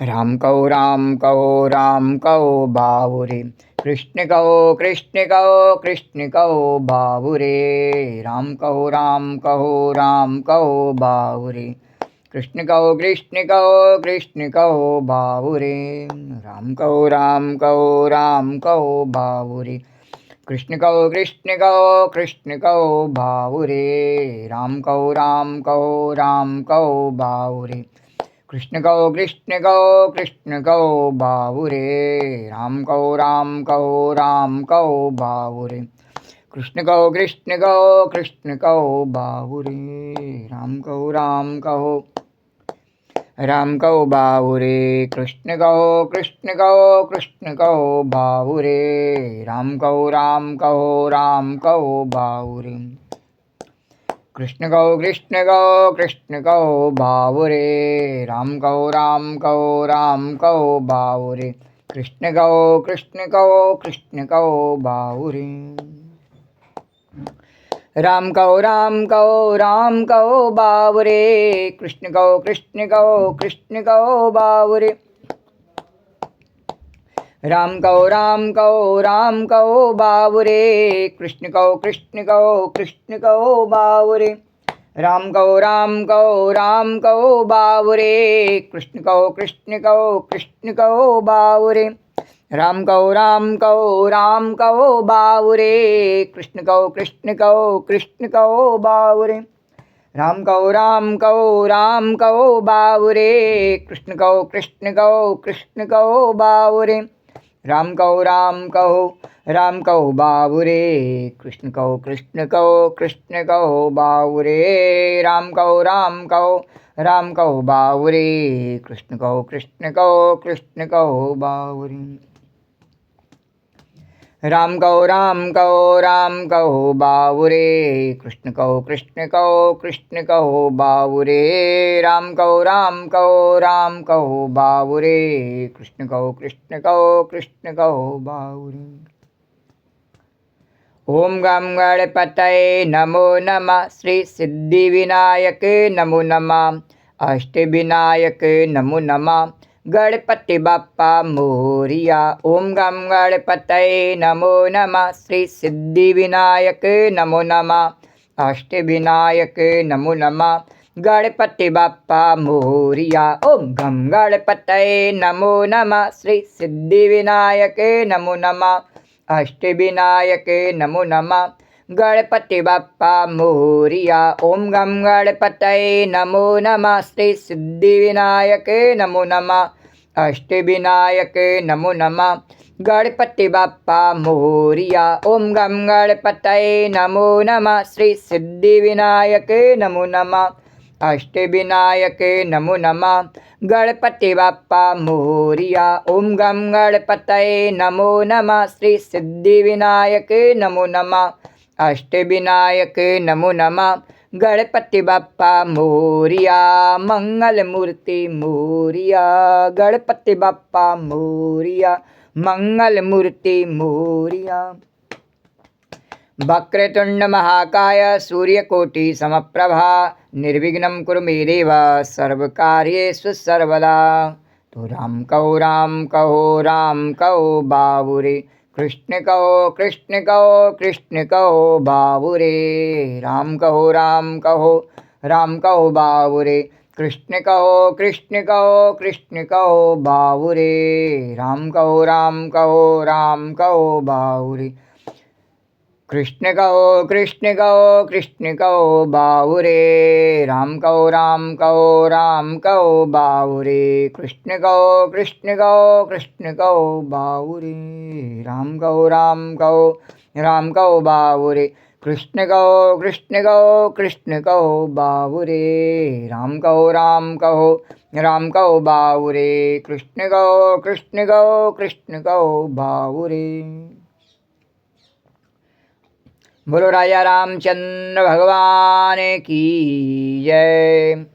राम कहो बाबुरे, कृष्ण कहो बाबुरे। राम कहो बाबुरे, कृष्ण कहो बाबुरे। राम कहो बाबुरे, कृष्ण कहो बाबुरे। राम कहो बाबुरे, कृष्ण कहो बाबुरे। राम कहो बाबुरे, कृष्ण कहो बाबुरे। राम कहो बाबुरे, कृष्ण कहो बाबुरे। राम कहो बाबुरे, कृष्ण कहो बाबुरे। राम कहो बाबुरे, कृष्ण कहो बाबुरे। राम कहो बाबुरे, कृष्ण कहो बाबुरे। राम कहो बाबुरे, कृष्ण कहो बाबुरे। राम कहो बाबुरे, कृष्ण कहो बाबुरे। राम कहो बाबुरे, कृष्ण कहो बाबुरे। राम कहो बाबुरे, कृष्ण कहो बाबुरे। राम कहो बाबुरे, कृष्ण कहो बाबुरे। राम कहो बाबुरे, कृष्ण कहो बाबुरे। राम कहो बाबुरे, कृष्ण कहो बाबुरे। राम कहो बाबुरे, कृष्ण कहो बाबुरे। ओम गम गणपतये नमो नमः, श्री सिद्धिविनायक नमो नमः, अष्टविनायक नमो नमः, गणपति बाप्पा मोरिया। ओम गम गणपतये नमो नमः, श्री सिद्धिविनायक नमो नमः, अष्टविनायक नमो नमः, गणपति बाप्पा मोरिया। ओम गम गणपतये नमो नमः, श्री सिद्धिविनायक नमो नमः, अष्टविनायक नमो नमः, गणपति बाप्पा मोरिया। ओम गम गणपतये नमो नमः, श्री सिद्धिविनायक नमो नमः, अष्टविनायक नमो नमः, गणपति बाप्पा मोरिया। ओम गम गणपतये नमो नमः, श्री सिद्धिविनायक नमो नमः, अष्टविनायक नमो नमः, गणपति बाप्पा मोरिया। ओम गम गणपतये नमो नमः, श्री सिद्धिविनायक नमो नमः, अष्टविनायक नमो नमः, गणपति बाप्पा मोरिया। मंगल मूर्ति मोरिया, गणपति बाप्पा मोरिया, मंगल मूर्ति मोरिया। वक्रतुंड महाकाय सूर्यकोटि समप्रभा, निर्विघ्नं कुरु मे देव, सर्वकार्येषु सर्वदा। तो राम कहो बाबुरे, कृष्ण कहो बाबुरे। राम कहो बाबुरे, कृष्ण कहो बाबुरे। राम कहो बाबुरे, कृष्ण कहो बाबुरे। राम कहो बाबुरे, कृष्ण कहो बाबुरे। राम कहो बाबुरे, कृष्ण कहो बाबुरे। राम कहो बाबुरे, कृष्ण कहो बाबुरे। बोलो राजा रामचंद्र भगवान की जय।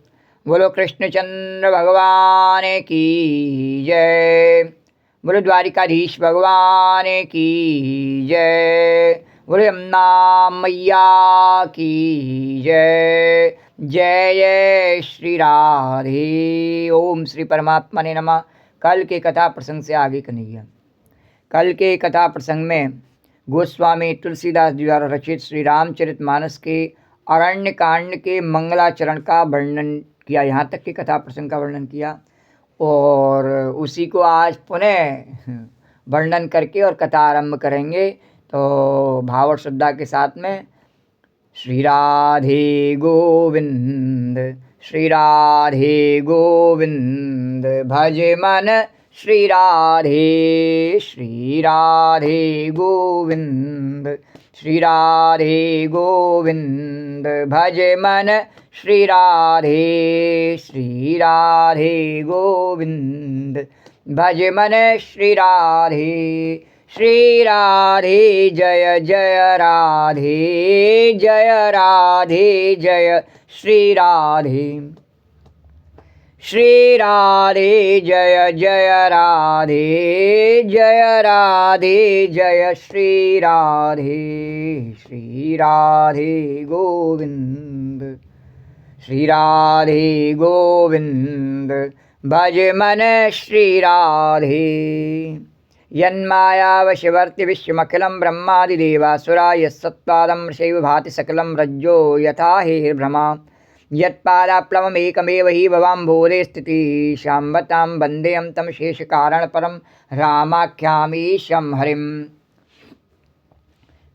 बोलो कृष्णचंद्र भगवान की जय। बोलो द्वारिकाधीश भगवान की जय। बोले यमुना मैया की जय। जय जय श्री राधे। ओम श्री परमात्मा ने नमः। कल के कथा प्रसंग से आगे कन्हैया। कल के कथा प्रसंग में गोस्वामी तुलसीदास जी द्वारा रचित श्री रामचरितमानस के अरण्य कांड के मंगलाचरण का वर्णन किया। यहाँ तक की कथा प्रसंग का वर्णन किया और उसी को आज पुनः वर्णन करके और कथा आरंभ करेंगे। तो भाव और श्रद्धा के साथ में श्री राधे गोविंद, श्री राधे गोविंद, भज मन श्री राधे, श्री राधे गोविंद, श्री राधे गोविंद, भज मन श्री राधे, श्री राधे गोविंद, भज मन श्री राधे। श्री राधे जय जय राधे, जय राधे जय श्री राधे, श्री राधे जय जय राधे, जय राधे जय श्री राधे, श्री राधे गोविंद, श्री राधे गोविंद, भज मन श्री राधे। यन्मायावशवर्ति विश्वमखिलं ब्रह्मादिदेवासुरा यत्सत्पादं शैव भाति सकलं रज्जो यथा हेर्भ्रमा यत्पादाप्लवमेकमेव हि भवाम्भोधे स्थितिः शाम्बतां वन्देऽहं तं शेषकारणपरं रामाख्यामीशं हरिम्।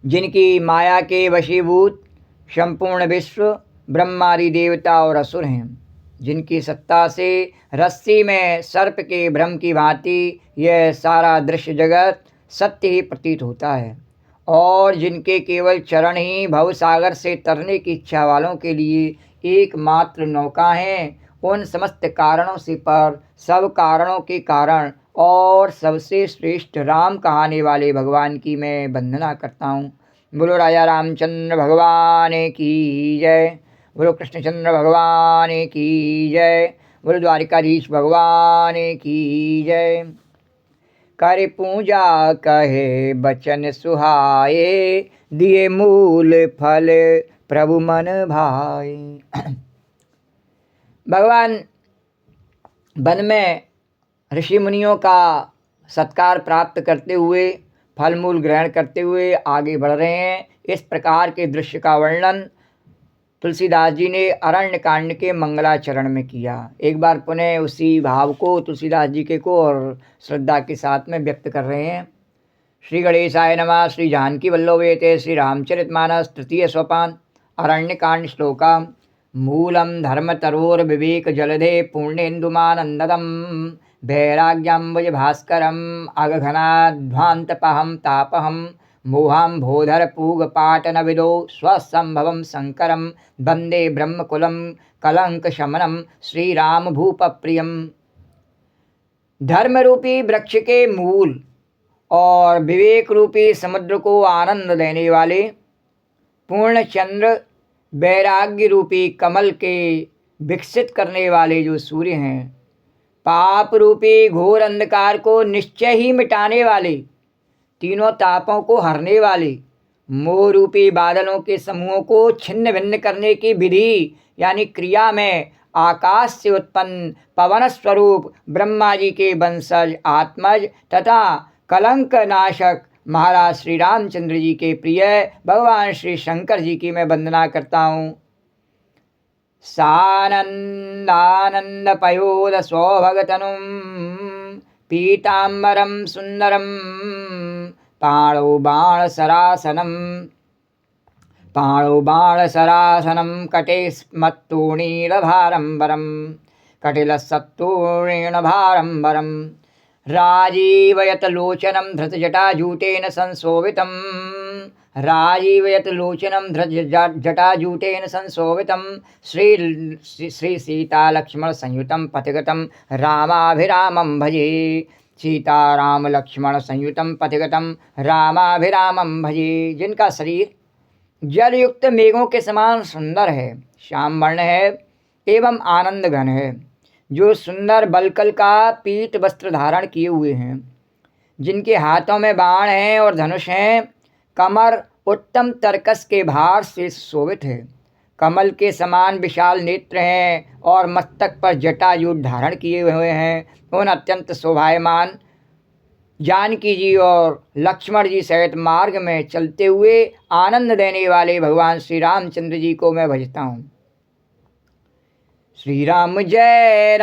जिनकी माया के वशीभूत संपूर्ण विश्व ब्रह्मादि देवता और असुर हैं, जिनकी सत्ता से रस्सी में सर्प के भ्रम की भांति यह सारा दृश्य जगत सत्य ही प्रतीत होता है, और जिनके केवल चरण ही भवसागर से तरने की इच्छा वालों के लिए एकमात्र नौका हैं, उन समस्त कारणों से पर, सब कारणों के कारण और सबसे श्रेष्ठ राम कहाने वाले भगवान की मैं वंदना करता हूँ। बोलो राजा रामचंद्र भगवान की जय। बोलो कृष्णचंद्र भगवान की जय। बोलो द्वारिकाधीश भगवान की जय। कर पूजा कहे बचन सुहाए, दिए मूल फल प्रभु मन भाए। भगवान वन में ऋषि मुनियों का सत्कार प्राप्त करते हुए, फल मूल ग्रहण करते हुए आगे बढ़ रहे हैं। इस प्रकार के दृश्य का वर्णन तुलसीदास जी ने अरण्य कांड के मंगलाचरण में किया। एक बार पुनः उसी भाव को तुलसीदास जी के को और श्रद्धा के साथ में व्यक्त कर रहे हैं। श्री गणेशाय नमः। श्री जानकी वल्लभेते श्री रामचरितमानस तृतीय सोपान अरण्य कांड श्लोका। मूलम धर्मतरोर विवेक जलधे पूर्णेन्दुमानंददम वैराग्याम्बुज भास्करम अगघनाध्वान्तपहं तापहम मोहाम्भोधर पूगपाटनविदो स्वसंभवं शंकरं वंदे ब्रह्मकुलं कलंकशमनं श्रीराम भूपप्रियम। धर्म रूपी वृक्ष के मूल और विवेक रूपी समुद्र को आनंद देने वाले पूर्णचंद्र, वैराग्य रूपी कमल के विकसित करने वाले जो सूर्य हैं, पाप रूपी घोर अंधकार को निश्चय ही मिटाने वाले, तीनों तापों को हरने वाले, मोह रूपी बादलों के समूहों को छिन्न भिन्न करने की विधि यानी क्रिया में आकाश से उत्पन्न पवन स्वरूप ब्रह्मा जी के वंशज आत्मज तथा कलंक नाशक महाराज श्री रामचंद्र जी के प्रिय भगवान श्री शंकर जी की मैं वंदना करता हूँ। सानंदानंद पयोद सौभगतनुम पीतांबरम सुंदरम पाणो बाण सरासनम कटे स्मत्तूणीरभारंबरम कटिलसत्तूणेन भारंबरम राजीवयत लोचनम धृतजटाजूटेन संशोभितम राजीवयत लोचनम धृतजटाजूटेन संशोभितम श्री सीता लक्ष्मण संयुतम पथिगतम रामाभिरामं भजे। सीता राम लक्ष्मण संयुतम पथिगतम रामाभिरामं भजे। जिनका शरीर जलयुक्त मेघों के समान सुंदर है, श्याम वर्ण है एवं आनंद घन है, जो सुंदर बलकल का पीत वस्त्र धारण किए हुए हैं, जिनके हाथों में बाण हैं और धनुष हैं, कमर उत्तम तर्कस के भार से शोभित है। कमल के समान विशाल नेत्र हैं और मस्तक पर जटाजूट धारण किए हुए हैं। उन अत्यंत शोभायमान जानकी जी और लक्ष्मण जी सहित मार्ग में चलते हुए आनंद देने वाले भगवान श्री रामचंद्र जी को मैं भजता हूँ। श्री राम जय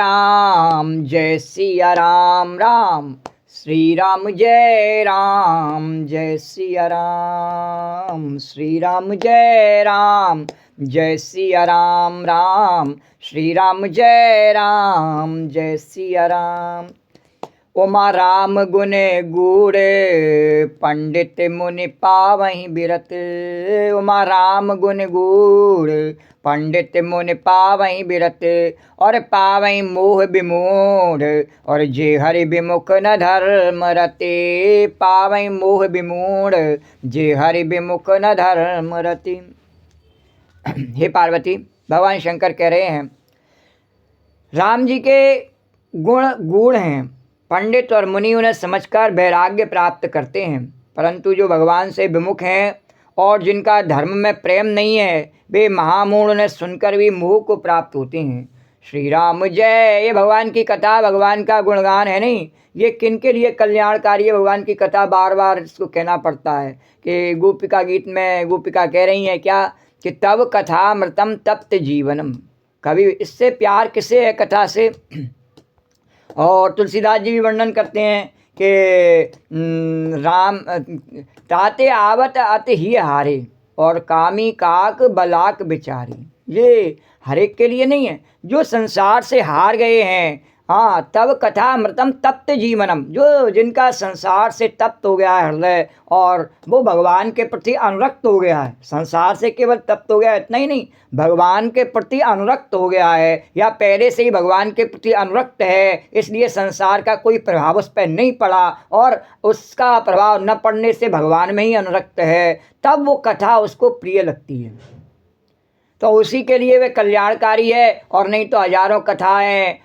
सिया राम राम, श्री राम जय सिया राम, श्री राम जय सिया राम राम, श्री राम जय सिया राम। उमा राम गुण गूढ़ पंडित मुनि पावहीं बिरत, उमा राम गुण गूढ़ पंडित मुनि पावहीं बिरत, और पावहीं मोह विमूढ़ और जे हरि विमुख न धर्म रते, पावहीं मोह विमूढ़ जे हरि विमुख न धर्म रति। हे पार्वती, भगवान शंकर कह रहे हैं राम जी के गुण गूढ़ हैं, पंडित और मुनि उन्हें समझकर वैराग्य प्राप्त करते हैं, परंतु जो भगवान से विमुख हैं और जिनका धर्म में प्रेम नहीं है वे महामूढ़ उन्हें सुनकर भी मोह को प्राप्त होते हैं। श्री राम जय, ये भगवान की कथा, भगवान का गुणगान है नहीं, ये किन के लिए कल्याणकारी है। भगवान की कथा बार बार इसको कहना पड़ता है कि गोपिका गीत में गोपिका कह रही हैं क्या कि तब कथामृतम तप्त जीवनम, कभी इससे प्यार किसे है कथा से। और तुलसीदास जी भी वर्णन करते हैं कि राम ताते आवत अत ही हारे और कामी काक बलाक बिचारी। ये हर एक के लिए नहीं है, जो संसार से हार गए हैं। हाँ, तब कथा अमृतम तप्त जीवनम, जो जिनका संसार से तप्त हो गया है हृदय और वो भगवान के प्रति अनुरक्त हो गया है। संसार से केवल तप्त हो गया इतना ही नहीं, भगवान के प्रति अनुरक्त हो गया है या पहले से ही भगवान के प्रति अनुरक्त है, इसलिए संसार का कोई प्रभाव उस पर नहीं पड़ा और उसका प्रभाव न पड़ने से भगवान में ही अनुरक्त है, तब वो कथा उसको प्रिय लगती है। तो उसी के लिए वे कल्याणकारी है। और नहीं तो हजारों कथाएं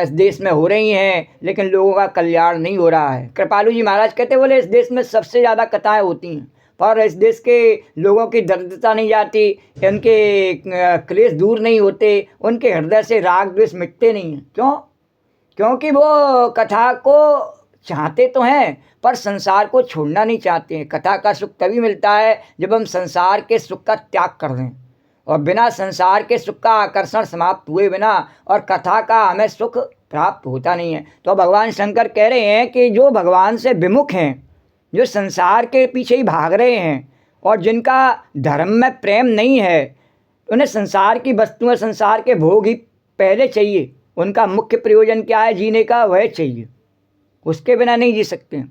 इस देश में हो रही हैं लेकिन लोगों का कल्याण नहीं हो रहा है। कृपालु जी महाराज कहते बोले इस देश में सबसे ज़्यादा कथाएं होती हैं पर इस देश के लोगों की दरिद्रता नहीं जाती, उनके क्लेश दूर नहीं होते, उनके हृदय से राग द्वेष मिटते नहीं हैं। क्यों? क्योंकि वो कथा को चाहते तो हैं पर संसार को छोड़ना नहीं चाहते हैं। कथा का सुख तभी मिलता है जब हम संसार के सुख का त्याग कर दें, और बिना संसार के सुख का आकर्षण समाप्त हुए बिना और कथा का हमें सुख प्राप्त होता नहीं है। तो भगवान शंकर कह रहे हैं कि जो भगवान से विमुख हैं, जो संसार के पीछे ही भाग रहे हैं और जिनका धर्म में प्रेम नहीं है, उन्हें संसार की वस्तुएं, संसार के भोग ही पहले चाहिए। उनका मुख्य प्रयोजन क्या है? जीने का, वह चाहिए, उसके बिना नहीं जी सकते।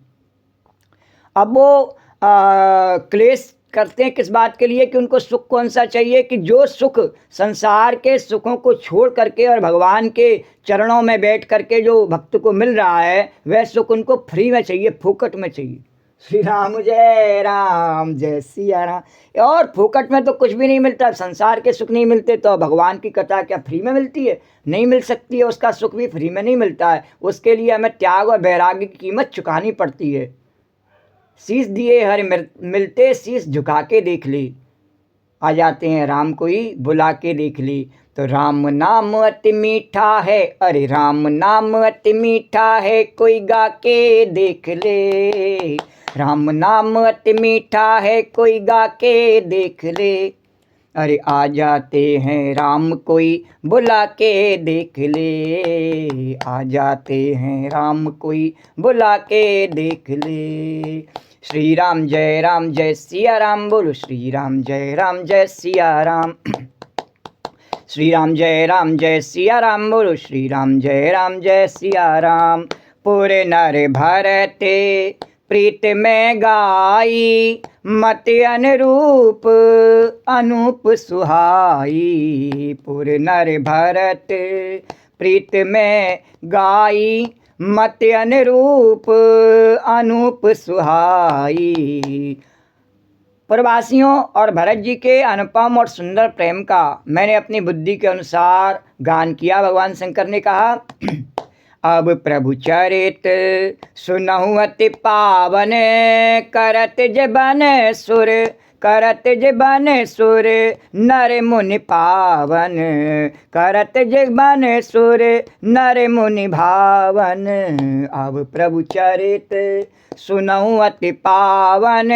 अब वो क्लेश करते हैं किस बात के लिए कि उनको सुख कौन सा चाहिए, कि जो सुख संसार के सुखों को छोड़ करके और भगवान के चरणों में बैठ करके जो भक्त को मिल रहा है वह सुख उनको फ्री में चाहिए, फोकट में चाहिए। श्री राम जय सिया राम। और फोकट में तो कुछ भी नहीं मिलता, संसार के सुख नहीं मिलते तो भगवान की कथा क्या फ्री में मिलती है? नहीं मिल सकती है, उसका सुख भी फ्री में नहीं मिलता है। उसके लिए हमें त्याग और वैराग्य की कीमत चुकानी पड़ती है। शीश दिए हर मिलते शीश झुका के देख ली, आ जाते हैं राम कोई बुला के देख ली। तो राम नाम अति मीठा है, अरे राम नाम अति मीठा है, कोई गा के देख ले। राम नाम अति मीठा है, कोई गा के देख ले। अरे आ जाते हैं राम कोई बुला के देख ले, आ जाते हैं राम कोई बुला के देख ले। श्री राम जय सिया राम, बोलो श्री राम जय सिया राम। श्री राम जय सिया राम, बोलो श्री राम जय सिया राम। पूरे नर भरते प्रीत में गाई, मत अनुरूप अनूप सुहाई। पूरे नर भरत प्रीत में गाई, मत अनुरूप अनूप सुहाई। प्रवासियों और भरत जी के अनुपम और सुंदर प्रेम का मैंने अपनी बुद्धि के अनुसार गान किया। भगवान शंकर ने कहा अब प्रभु चरित सुनहु अति पावन, करत जबन सुर करत जीवन सुर नर मुनि पावन, करत जीवन सुर नर मुनि भावन। अब प्रभु चरित सुनऊ अति पावन,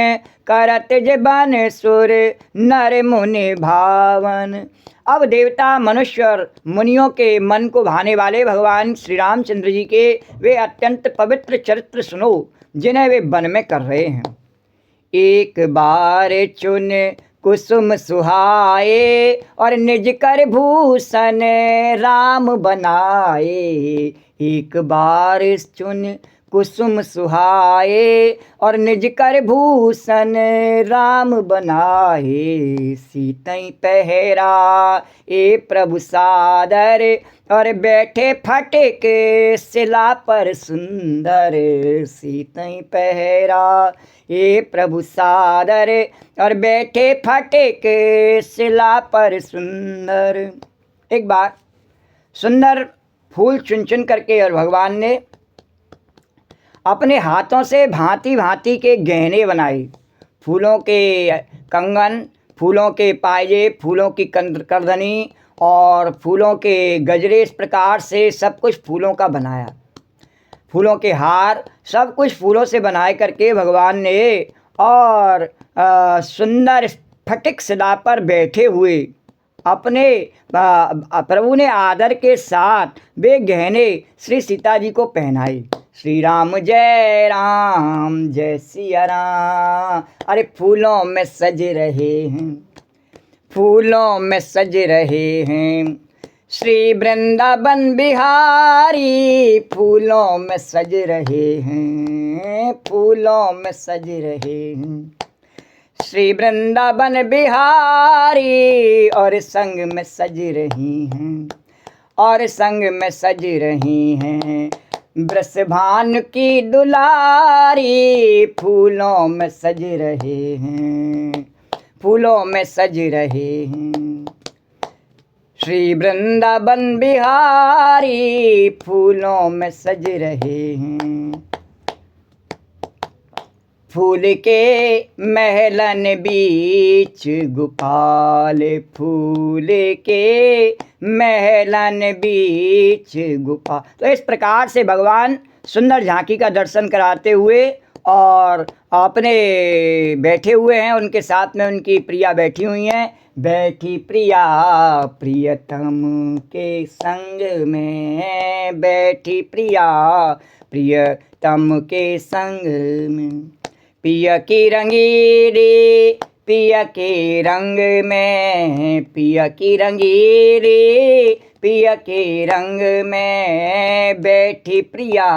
करत जीवन सुर नर मुनि भावन। अब देवता, मनुष्य और मुनियों के मन को भाने वाले भगवान श्री रामचंद्र जी के वे अत्यंत पवित्र चरित्र सुनो, जिन्हें वे वन में कर रहे हैं। एक बार चुन कुसुम सुहाए, और निज कर भूषण राम बनाए। एक बार चुन कुसुम सुहाए, और निज कर भूषण राम बनाए। सीतई पहरा ए प्रभु सादर, और बैठे फटक शिला पर सुंदर। सीतई पहरा ए प्रभु सादर, और बैठे फटक शिला पर सुंदर। एक बार सुंदर फूल चुन चुन करके और भगवान ने अपने हाथों से भांति भांति के गहने बनाए। फूलों के कंगन, फूलों के पायजे, फूलों की करदनी और फूलों के गजरे, इस प्रकार से सब कुछ फूलों का बनाया। फूलों के हार, सब कुछ फूलों से बनाए करके भगवान ने, और सुंदर फटिक शिला पर बैठे हुए अपने प्रभु ने आदर के साथ वे गहने श्री सीता जी को पहनाए। श्री राम जय सिया राम। अरे फूलों में सज रहे हैं, फूलों में सज रहे हैं श्री वृंदावन बिहारी। फूलों में सज रहे हैं, फूलों में सज रहे हैं श्री वृंदावन बिहारी। और संग में सज रही हैं, और संग में सज रही हैं वृषभानु की दुलारी। फूलों में सज रहे हैं, फूलों में सज रहे हैं श्री वृंदावन बिहारी। फूलों में सज रहे हैं। फूल के महलन बीच गोपाल, फूल के महलन बीच गोपाल। तो इस प्रकार से भगवान सुंदर झांकी का दर्शन कराते हुए और अपने बैठे हुए हैं, उनके साथ में उनकी प्रिया बैठी हुई हैं। बैठी प्रिया प्रियतम के संग में, बैठी प्रिया प्रियतम के संग में। पिया की रंगीली पिया के रंग में, पिया की रंगीली पिया के रंग में। बैठी प्रिया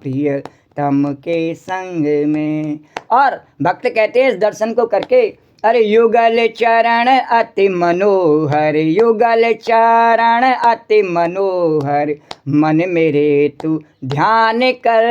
प्रियतम के संग में। और भक्त कहते हैं इस दर्शन को करके, अरे युगल चरण अति मनोहर, युगल चरण अति मनोहर। मन मेरे तू ध्यान कर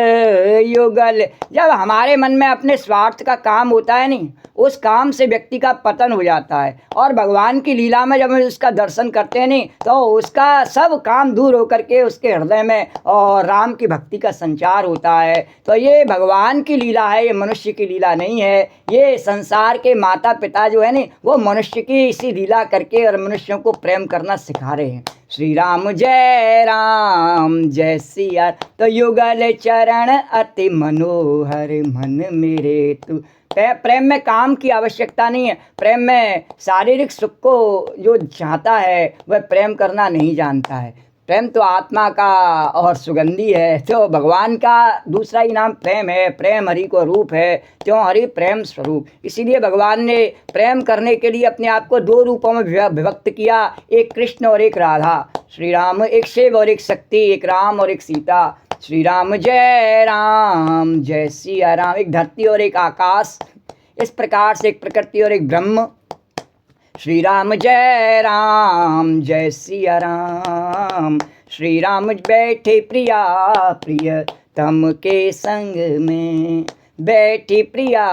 युगल। जब हमारे मन में अपने स्वार्थ का काम होता है नहीं, उस काम से व्यक्ति का पतन हो जाता है। और भगवान की लीला में जब हम उसका दर्शन करते हैं नहीं, तो उसका सब काम दूर होकर के उसके हृदय में और राम की भक्ति का संचार होता है। तो ये भगवान की लीला है, ये मनुष्य की लीला नहीं है। ये संसार के माता पिता जो है नहीं, वो मनुष्य की इसी लीला करके और मनुष्यों को प्रेम करना सिखा रहे हैं। श्री राम जय सिया। तो युगल चरण अति मनोहर, मन मेरे तू। प्रेम में काम की आवश्यकता नहीं है। प्रेम में शारीरिक सुख को जो चाहता है वह प्रेम करना नहीं जानता है। प्रेम तो आत्मा का और सुगंधी है। तो भगवान का दूसरा ही नाम प्रेम है। प्रेम हरि को रूप है, त्यों हरि प्रेम स्वरूप। इसीलिए भगवान ने प्रेम करने के लिए अपने आप को दो रूपों में विभक्त किया, एक कृष्ण और एक राधा। श्री राम एक शिव और एक शक्ति, एक राम और एक सीता। श्री राम जय सिया राम। एक धरती और एक आकाश, इस प्रकार से एक प्रकृति और एक ब्रह्म। श्री राम जय सिया राम। श्री राम बैठे प्रिया प्रियतम के संग में, बैठी प्रिया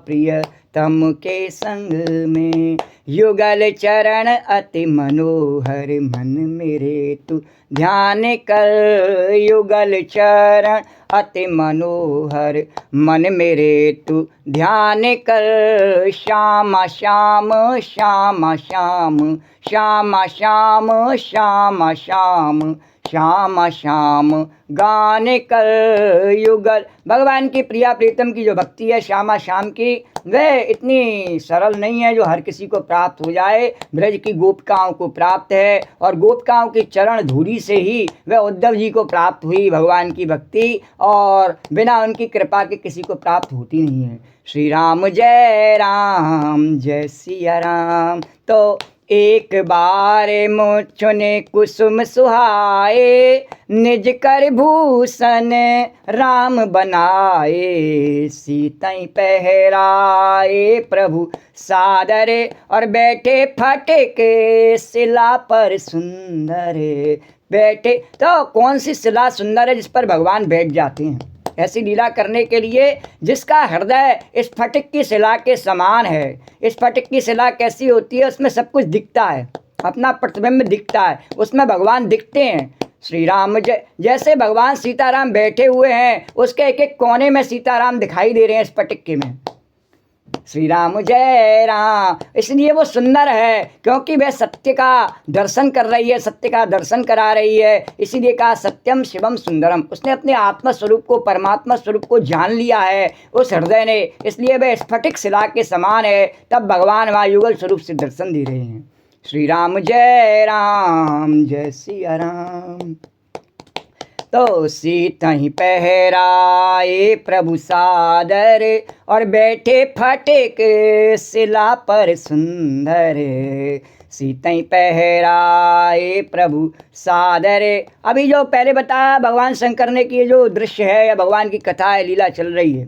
प्रियतम के संग में। युगल चरण अति मनोहर मन मेरे तू ध्यान कर। युगल चरण अति मनोहर मन मेरे तू ध्यान कर। श्याम श्याम श्याम श्याम श्याम श्याम श्याम श्याम श्याम श्याम गान कर। युगल भगवान की प्रिया प्रीतम की जो भक्ति है श्यामा श्याम की, वह इतनी सरल नहीं है जो हर किसी को प्राप्त हो जाए। ब्रज की गोपिकाओं को प्राप्त है और गोपिकाओं की चरण धूली से ही वह उद्धव जी को प्राप्त हुई भगवान की भक्ति, और बिना उनकी कृपा के किसी को प्राप्त होती नहीं है। श्री राम जय सिया राम। तो एक बार मुझने कुसुम सुहाए, निज कर भूषण राम बनाए। सीतई पहराए प्रभु सादरे, और बैठे फटक शिला पर सुंदर। बैठे तो कौन सी शिला सुंदर है जिस पर भगवान बैठ जाते हैं? ऐसी लीला करने के लिए जिसका हृदय इस फटिक की शिला के समान है। इस फटिक की शिला कैसी होती है? उसमें सब कुछ दिखता है, अपना प्रतिबिंब दिखता है, उसमें भगवान दिखते हैं। श्री राम जैसे भगवान सीताराम बैठे हुए हैं, उसके एक एक कोने में सीताराम दिखाई दे रहे हैं इस फटिक में। श्री राम जय राम। इसलिए वो सुंदर है क्योंकि वह सत्य का दर्शन कर रही है, सत्य का दर्शन करा रही है। इसीलिए कहा सत्यम शिवम सुंदरम। उसने अपने आत्मा स्वरूप को, परमात्मा स्वरूप को जान लिया है उस हृदय ने, इसलिए वह स्फटिक शिला के समान है। तब भगवान वहाँ युगल स्वरूप से दर्शन दे रहे हैं। श्री राम जय सिया राम। तो सीतहि पहराए प्रभु सादर, और बैठे फटिक शिला पर सुंदर। सीतई पहराए प्रभु सादर। अभी जो पहले बताया भगवान शंकर ने कि ये जो दृश्य है या भगवान की कथा है, लीला चल रही है,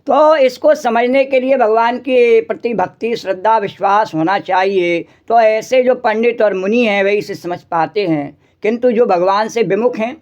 तो इसको समझने के लिए भगवान के प्रति भक्ति, श्रद्धा, विश्वास होना चाहिए। तो ऐसे जो पंडित और मुनि हैं वही इसे समझ पाते हैं, किंतु जो भगवान से विमुख हैं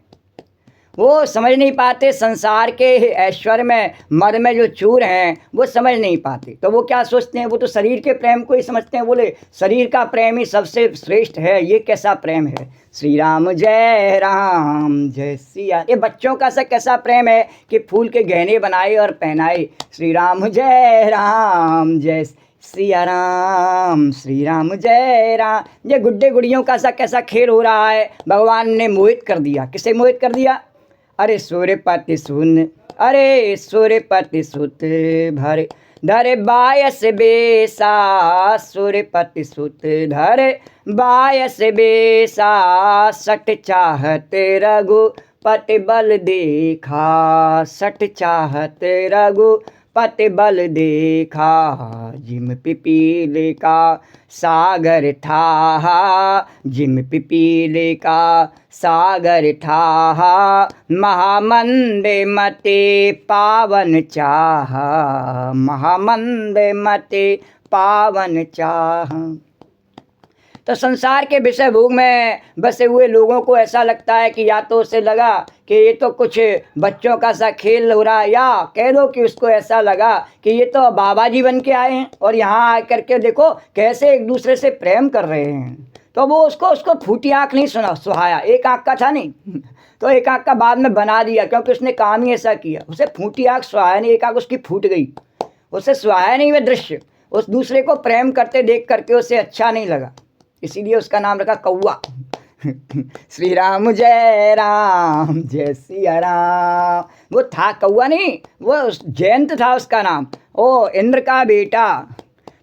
वो समझ नहीं पाते। संसार के ऐश्वर्य में, मद में जो चूर हैं वो समझ नहीं पाते। तो वो क्या सोचते हैं? वो तो शरीर के प्रेम को ही समझते हैं। बोले शरीर का प्रेम ही सबसे श्रेष्ठ है, ये कैसा प्रेम है? श्री राम जय सिया। ये बच्चों का सा कैसा प्रेम है कि फूल के गहने बनाए और पहनाए। श्री राम जय सिया राम। श्री राम जय राम। ये गुड्डे गुड़ियों का सा कैसा खेल हो रहा है, भगवान ने मोहित कर दिया। किसे मोहित कर दिया? अरे सूर्यपति सुन, अरे सूर्यपति सुत भरे धरे बायस बेसा। सूर्यपति सुत धरे बायस बेसा। सट चाहत रघुपति बल देखा। सट चाहत रघुपति बल देखा। जिम पिपीले का सागर ठाहा। जिम पिपीले का सागर ठाहा। महामंद मते पावन चाहा। महामंद मते पावन चाहा। तो संसार के विषय भोग में बसे हुए लोगों को ऐसा लगता है कि या तो उसे लगा कि ये तो कुछ बच्चों का सा खेल हो रहा है, या कह दो कि उसको ऐसा लगा कि ये तो बाबा जी बन के आए हैं और यहाँ आकर के देखो कैसे एक दूसरे से प्रेम कर रहे हैं। तो वो उसको फूटी आँख नहीं सुहाया। एक आँख का था नहीं तो एक आँख का बाद में बना दिया, क्योंकि उसने काम ही ऐसा किया। उसे फूटी आँख सुहाया नहीं, एक आँख उसकी फूट गई। उसे सुहाया नहीं वह दृश्य, उस दूसरे को प्रेम करते देख करके उसे अच्छा नहीं लगा, इसीलिए उसका नाम रखा कौआ। श्री राम जय सिया राम। वो था कौआ नहीं, वो जयंत था उसका नाम। ओ इंद्र का बेटा,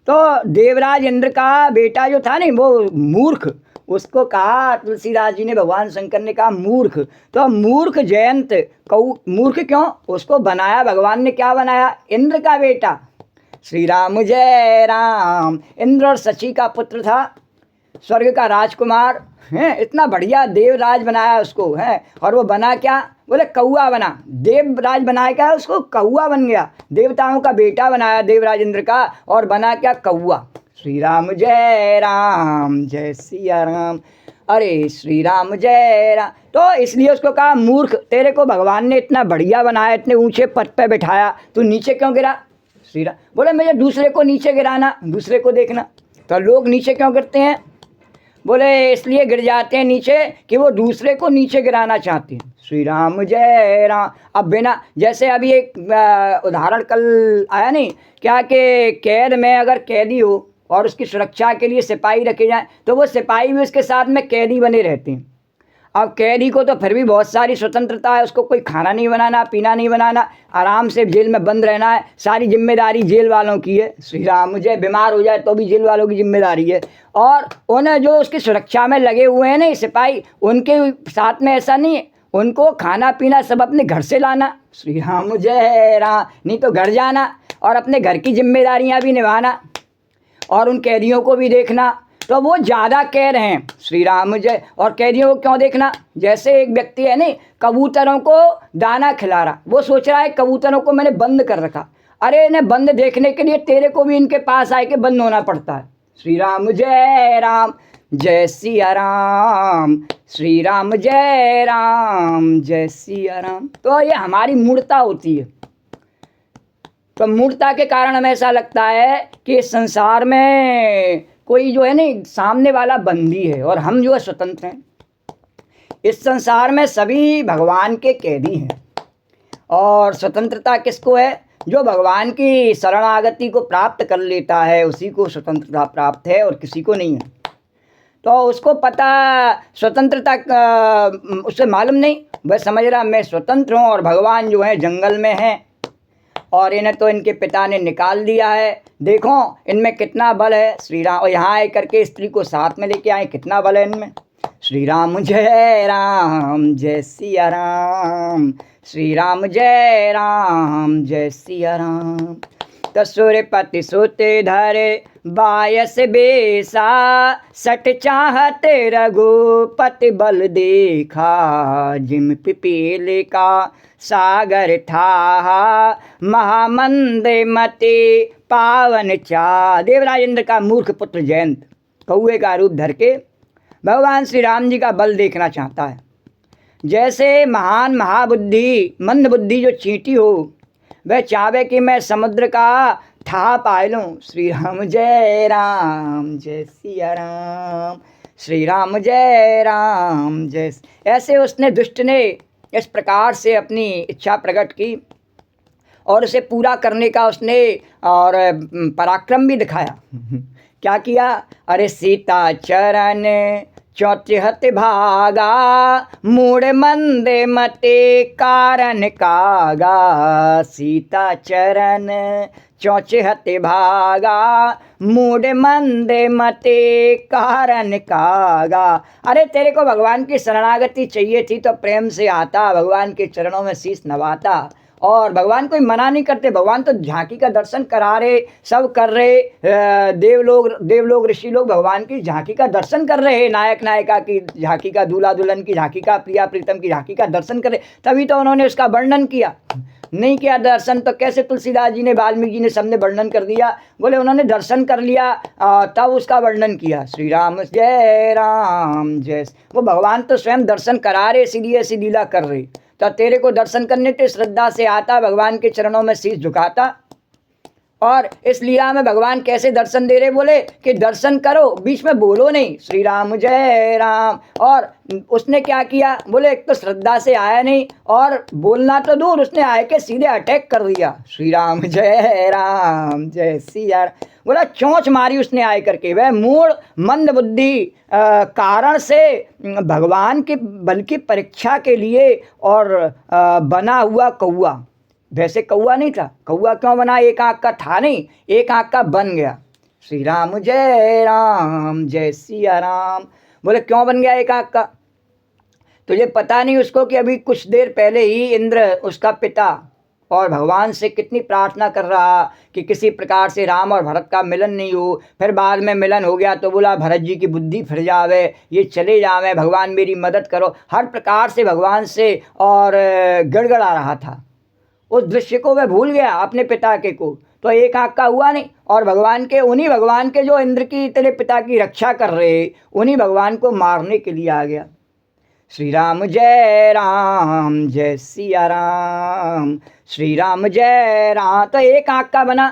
तो देवराज इंद्र का बेटा जो था नहीं वो मूर्ख, उसको कहा तुलसीदास जी ने, भगवान शंकर ने कहा मूर्ख। तो मूर्ख जयंत मूर्ख क्यों? उसको बनाया भगवान ने, क्या बनाया? इंद्र का बेटा। श्री राम जय राम। इंद्र और शची का पुत्र था, स्वर्ग का राजकुमार है, इतना बढ़िया देवराज बनाया उसको है। और वो बना क्या? बोले कौआ बना। देवराज बनाया क्या? उसको कौआ बन गया। देवताओं का बेटा बनाया देवराज इंद्र का, और बना क्या? कौआ। श्री राम जय सिया राम। अरे श्री राम जय राम। तो इसलिए उसको कहा मूर्ख, तेरे को भगवान ने इतना बढ़िया बनाया, इतने ऊंचे पद पे बिठाया, तू नीचे क्यों गिरा? श्री राम बोले मुझे दूसरे को नीचे गिराना, दूसरे को देखना। तो लोग नीचे क्यों गिरते हैं? बोले इसलिए गिर जाते हैं नीचे कि वो दूसरे को नीचे गिराना चाहते हैं। श्री राम जय राम। अब बिना, जैसे अभी एक उदाहरण कल आया नहीं क्या, कि कैद में अगर कैदी हो और उसकी सुरक्षा के लिए सिपाही रखे जाएं तो वो सिपाही भी उसके साथ में कैदी बने रहते हैं। अब कैदी को तो फिर भी बहुत सारी स्वतंत्रता है, उसको कोई खाना नहीं बनाना, पीना नहीं बनाना, आराम से जेल में बंद रहना है, सारी जिम्मेदारी जेल वालों की है। श्री राम मुझे बीमार हो जाए तो भी जेल वालों की जिम्मेदारी है। और उन्हें जो उसकी सुरक्षा में लगे हुए हैं ना सिपाही, उनके साथ में ऐसा नहीं है, उनको खाना पीना सब अपने घर से लाना। श्री राम जय राम। नहीं तो घर जाना और अपने घर की जिम्मेदारियाँ भी निभाना और उन कैदियों को भी देखना, तो वो ज़्यादा कह रहे हैं। श्री राम जय। और कैदियों को क्यों देखना? जैसे एक व्यक्ति है नहीं, कबूतरों को दाना खिला रहा, वो सोच रहा है कबूतरों को मैंने बंद कर रखा, अरे इन्हें बंद देखने के लिए तेरे को भी इनके पास आए के बंद होना पड़ता है। श्री राम जय राम, जय सिया राम, श्री राम जय राम, जय सिया राम। तो ये हमारी मूर्खता होती है। तो मूर्खता के कारण हमें ऐसा लगता है कि इस संसार में कोई जो है नहीं, सामने वाला बंदी है और हम जो है स्वतंत्र हैं। इस संसार में सभी भगवान के कैदी हैं। और स्वतंत्रता किसको है? जो भगवान की शरणागति को प्राप्त कर लेता है उसी को स्वतंत्रता प्राप्त है, और किसी को नहीं है। तो उसको पता स्वतंत्रता उससे मालूम नहीं, वह समझ रहा मैं स्वतंत्र हूँ और भगवान जो है जंगल में हैं और इन्हें तो इनके पिता ने निकाल दिया है, देखो इनमें कितना बल है। श्री राम, और यहाँ आकर के स्त्री को साथ में लेके आए, कितना बल है इनमें। श्री राम जय राम, जय सिया राम, श्री राम जय राम, जय सिया राम। तसुरपति सुते धरे बायस बेसा, सट चाहते रघुपति बल देखा, जिम पिपीले का सागर था, महामंदे मते पावन चा। देवराज इंद्र का मूर्ख पुत्र जयंत कौए का रूप धर के भगवान श्री राम जी का बल देखना चाहता है। जैसे महान महाबुद्धि मंद बुद्धि जो चींटी हो, वह चाहे कि मैं समुद्र का था पाए लूँ। श्री राम जय राम, जय सिया राम, श्री राम जय राम, जय। ऐसे उसने दुष्ट ने इस प्रकार से अपनी इच्छा प्रकट की और उसे पूरा करने का उसने और पराक्रम भी दिखाया। क्या किया? अरे सीता चरण चौचहत भागा, मूड मंदे मते कारण कागा। सीता चरण चौचहत भागा, मूड मंदे मते कारण कागा। अरे तेरे को भगवान की शरणागति चाहिए थी तो प्रेम से आता, भगवान के चरणों में शीश नवाता। और भगवान कोई मना नहीं करते, भगवान तो झांकी का दर्शन करा रहे, सब कर रहे। देवलोग ऋषि लोग भगवान की झांकी का दर्शन कर रहे, नायक नायिका की झांकी का, दूल्हा दुल्हन की झांकी का, प्रिया प्रीतम की झांकी का दर्शन करे, तभी तो उन्होंने उसका वर्णन किया। नहीं किया दर्शन तो कैसे? तुलसीदास जी ने, वाल्मीकि जी ने, सबने वर्णन कर दिया। बोले उन्होंने दर्शन कर लिया तब उसका वर्णन किया। श्री राम जय राम, जय। वो भगवान तो स्वयं दर्शन करा रहे, इसीलिए ऐसी लीला कर रही। तो तेरे को दर्शन करने के श्रद्धा से आता, भगवान के चरणों में शीश झुकाता। और इस लीला में भगवान कैसे दर्शन दे रहे? बोले कि दर्शन करो, बीच में बोलो नहीं, श्री राम जय राम। और उसने क्या किया? बोले एक तो श्रद्धा से आया नहीं, और बोलना तो दूर, उसने आए के सीधे अटैक कर दिया। श्री राम जय राम, जय सिया। बोला चोंच मारी उसने आए करके। वह मूढ़ मंद बुद्धि कारण से भगवान के बल की परीक्षा के लिए और बना हुआ कौआ। वैसे कौआ नहीं था, कौआ क्यों बना? एक आँख का था नहीं, एक आँख का बन गया। श्री राम जय राम, जय सिया राम। बोले क्यों बन गया एक आँख का? तुझे पता नहीं उसको कि अभी कुछ देर पहले ही इंद्र उसका पिता और भगवान से कितनी प्रार्थना कर रहा कि किसी प्रकार से राम और भरत का मिलन नहीं हो। फिर बाद में मिलन हो गया तो बोला भरत जी की बुद्धि फिर जावे, ये चले जावे, भगवान मेरी मदद करो। हर प्रकार से भगवान से और गड़गड़ा रहा था। उस दृश्य को वह भूल गया अपने पिता के को। तो एक आँख का हुआ नहीं। और भगवान के उन्हीं भगवान के जो इंद्र की तेरे पिता की रक्षा कर रहे, उन्हीं भगवान को मारने के लिए आ गया। श्री राम जय सिया राम, श्री राम जय राम। तो एक आँख का बना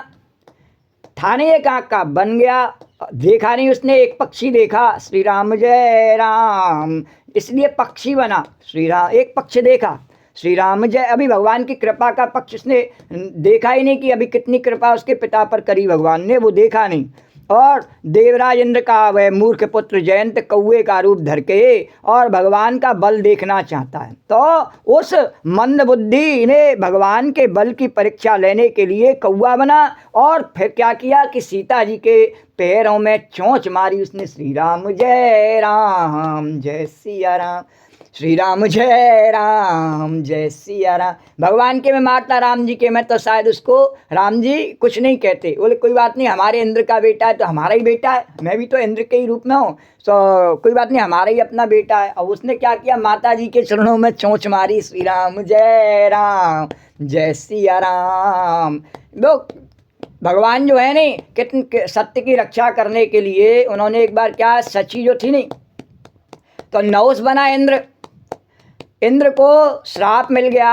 था नहीं, एक आँख का बन गया। देखा नहीं उसने, एक पक्षी देखा, श्री राम जय राम, इसलिए पक्षी बना। श्री राम एक पक्ष देखा, श्री राम जय। अभी भगवान की कृपा का पक्ष उसने देखा ही नहीं कि अभी कितनी कृपा उसके पिता पर करी भगवान ने, वो देखा नहीं। और देवराज इंद्र का वह मूर्ख पुत्र जयंत कौए का रूप धर के और भगवान का बल देखना चाहता है। तो उस मंद बुद्धि ने भगवान के बल की परीक्षा लेने के लिए कौआ बना और फिर क्या किया कि सीता जी के पैरों में चोंच मारी उसने। श्री राम जय सिया राम, श्री राम जय सिया राम। भगवान के में मारता, राम जी के में तो शायद उसको राम जी कुछ नहीं कहते, बोले कोई बात नहीं, हमारे इंद्र का बेटा है तो हमारा ही बेटा है, मैं भी तो इंद्र के ही रूप में हूँ, तो कोई बात नहीं, हमारा ही अपना बेटा है। और उसने क्या किया, माता जी के चरणों में चोंच मारी। श्री राम जय सिया राम। लोग भगवान जो है नहीं, कितने सत्य की रक्षा करने के लिए उन्होंने एक बार क्या, सची जो थी नहीं, तो नहुस बना इंद्र को श्राप मिल गया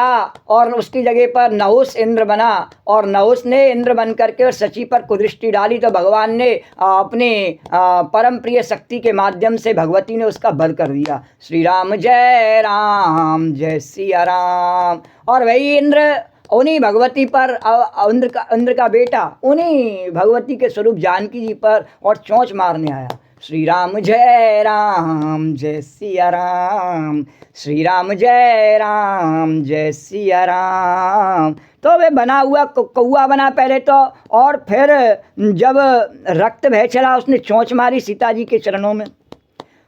और उसकी जगह पर नहुस इंद्र बना। और नहुस ने इंद्र बन करके और सची पर कुदृष्टि डाली, तो भगवान ने अपने परम प्रिय शक्ति के माध्यम से भगवती ने उसका वध कर दिया। श्री राम जय सिया राम। और वही इंद्र उन्हीं भगवती पर, इंद्र का बेटा उन्हीं भगवती के स्वरूप जानकी जी पर और चोंच मारने आया। श्री राम जय सिया राम, श्री राम जय सिया राम। तो वे बना हुआ कौआ बना पहले तो, और फिर जब रक्त बह चला उसने चोंच मारी सीता जी के चरणों में।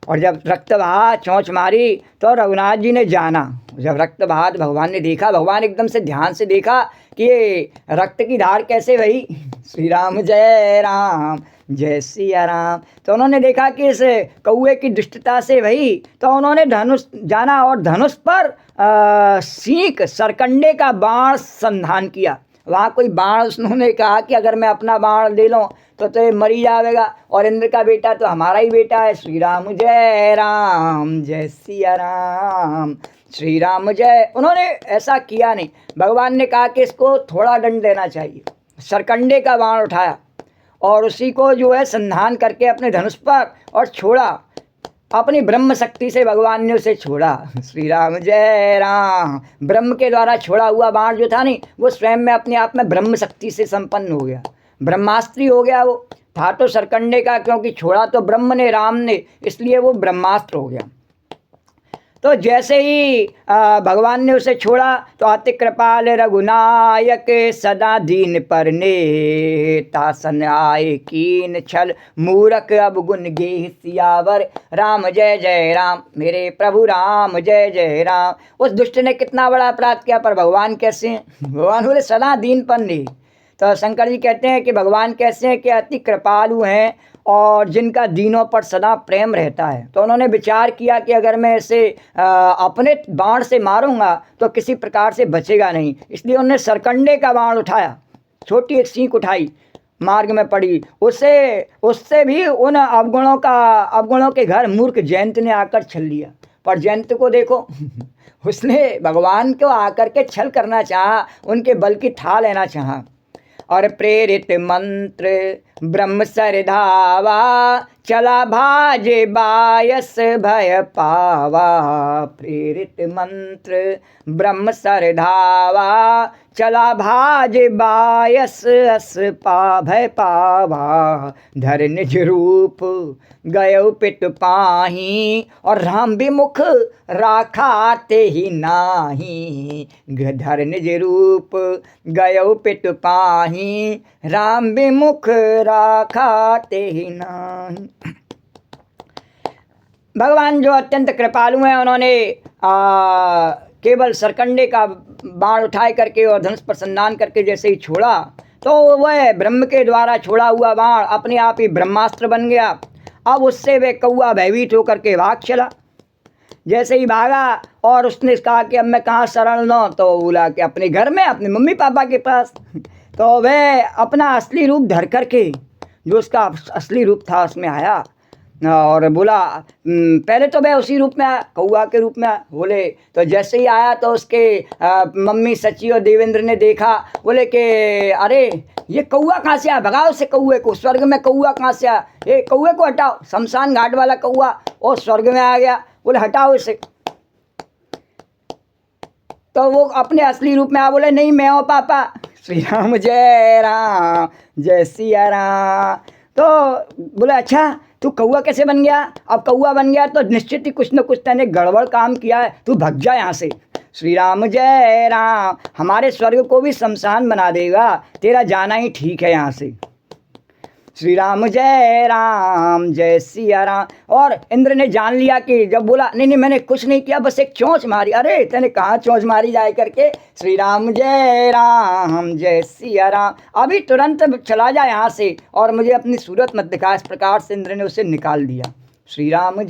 और जब रक्त बहा, चोंच मारी, तो रघुनाथ जी ने जाना, जब रक्त बहा तो भगवान ने देखा, भगवान एकदम से ध्यान से देखा कि ये रक्त की धार कैसे बही। श्री राम जय सिया राम। तो उन्होंने देखा कि इस कौए की दुष्टता से भई, तो उन्होंने धनुष जाना और धनुष पर सींक सरकंडे का बाण संधान किया। वहाँ कोई बाण, उन्होंने कहा कि अगर मैं अपना बाण ले लूँ तो ये मरी जाएगा, और इंद्र का बेटा तो हमारा ही बेटा है। श्री राम जय सिया राम, श्री राम जय। उन्होंने ऐसा किया नहीं, भगवान ने कहा कि इसको थोड़ा दंड देना चाहिए। सरकंडे का बाण उठाया और उसी को जो है संधान करके अपने धनुष पर और छोड़ा, अपनी ब्रह्म शक्ति से भगवान ने उसे छोड़ा। श्री राम जय राम। ब्रह्म के द्वारा छोड़ा हुआ बाण जो था नहीं, वो स्वयं में अपने आप में ब्रह्म शक्ति से संपन्न हो गया, ब्रह्मास्त्री हो गया। वो था तो सरकंडे का, क्योंकि छोड़ा तो ब्रह्म ने, राम ने, इसलिए वो ब्रह्मास्त्र हो गया। तो जैसे ही भगवान ने उसे छोड़ा तो अति कृपाल रघुनायक सदा दीन पर ने तासन आए कीन छल मूरख अब गुण गे सियावर राम जय राम। मेरे प्रभु राम जय राम। उस दुष्ट ने कितना बड़ा अपराध किया, पर भगवान कैसे हैं? भगवान बोले सदा दीन पर ने। तो शंकर जी कहते हैं कि भगवान कैसे हैं कि अति कृपालु हैं और जिनका दीनों पर सदा प्रेम रहता है। तो उन्होंने विचार किया कि अगर मैं इसे अपने बाण से मारूंगा तो किसी प्रकार से बचेगा नहीं, इसलिए उन्होंने सरकंडे का बाण उठाया, छोटी एक सींक उठाई, मार्ग में पड़ी, उससे भी उन अवगुणों के घर मूर्ख जयंत ने आकर छल लिया। पर जयंत को देखो उसने भगवान को आकर के छल करना चाहा, उनके बल की ठा लेना चाहा। और प्रेरित मंत्र ब्रह्म सर धावा चला भाजे बायस भय पावा। प्रेरित मंत्र ब्रह्म सर धावा चला भाजे बायस अस पा भय पावा। धर निज रूप गयो पित पाही और राम विमुख राखा ते ही नाही। धर निज रूप गयो पित पाही राम विमुख राखा ते ही नाही। भगवान जो अत्यंत कृपालु हैं, उन्होंने केवल सरकंडे का बाण उठाए करके और धनुष पर संधान करके जैसे ही छोड़ा, तो वह ब्रह्म के द्वारा छोड़ा हुआ बाण अपने आप ही ब्रह्मास्त्र बन गया। अब उससे वे कौआ भयभीत होकर के भाग चला। जैसे ही भागा और उसने कहा कि अब मैं कहाँ शरण लूँ, तो बोला कि अपने घर में, अपने मम्मी पापा के पास। तो वह अपना असली रूप धर करके, जो उसका असली रूप था, उसमें आया और बोला। पहले तो वह उसी रूप में आया, कौआ के रूप में आया। बोले तो जैसे ही आया तो उसके मम्मी सची और देवेंद्र ने देखा। बोले कि अरे ये कौआ कहाँ से आया, भगाओ से कौए को, स्वर्ग में कौआ कहाँ से आया, ये कौए को हटाओ, शमशान घाट वाला कौआ और स्वर्ग में आ गया। बोले हटाओ इसे। तो वो अपने असली रूप में आ, बोले नहीं मैं हूँ पापा। श्री राम जय राम जय सिया राम। तो बोले अच्छा तू कौआ कैसे बन गया? अब कौआ बन गया तो निश्चित ही कुछ न कुछ तूने गड़बड़ काम किया है, तू भग जा यहाँ से। श्री राम जय राम, हमारे स्वर्ग को भी शमशान बना देगा, तेरा जाना ही ठीक है यहाँ से। श्री राम जय सिया राम। और इंद्र ने जान लिया कि जब बोला नहीं नहीं मैंने कुछ नहीं किया, बस एक चोंच मारी। अरे तेने कहाँ चोंच मारी जाए करके। श्री राम जय सिया राम, अभी तुरंत चला जा यहाँ से और मुझे अपनी सूरत मत दिखा। इस प्रकार से इंद्र ने उसे निकाल दिया। श्री राम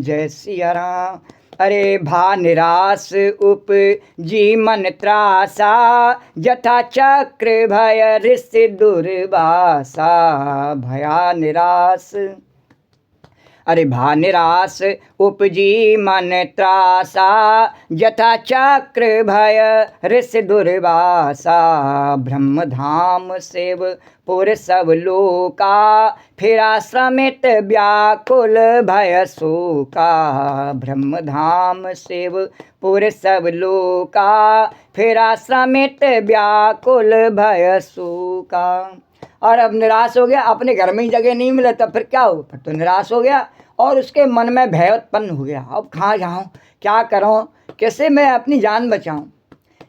जय सिया राम। अरे भा निराश उप जी मन त्रासा, जथा चक्र भय ऋषि दुर्वासा। भया निराश, अरे भा निराश उपजी मन त्रासा, जथा चक्र भय ऋषि दुर्वासा। ब्रह्म धाम सेव पुर सब लोका, फिर आश्रमित व्याकुल भय शोका। ब्रह्म धाम सेव पुर सब लोका, फिर आश्रमित व्याकुल भय शोका। और अब निराश हो गया, अपने घर में ही जगह नहीं मिले, तब फिर क्या हो? फिर तो निराश हो गया और उसके मन में भय उत्पन्न हो गया। अब कहाँ जाऊँ, क्या करूँ, कैसे मैं अपनी जान बचाऊँ?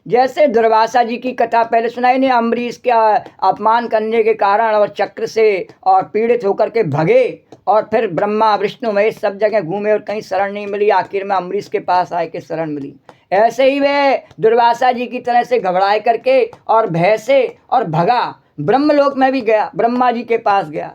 जैसे दुर्वासा जी की कथा पहले सुनाई नहीं, अम्बरीश का अपमान करने के कारण और चक्र से और पीड़ित होकर के भगे और फिर ब्रह्मा विष्णु महेश सब जगह घूमे और कहीं शरण नहीं मिली, आखिर में अम्बरीश के पास आए के शरण मिली। ऐसे ही वे दुर्वासा जी की तरह से घबराए करके और भय से और भगा, ब्रह्मलोक में भी गया, ब्रह्मा जी के पास गया।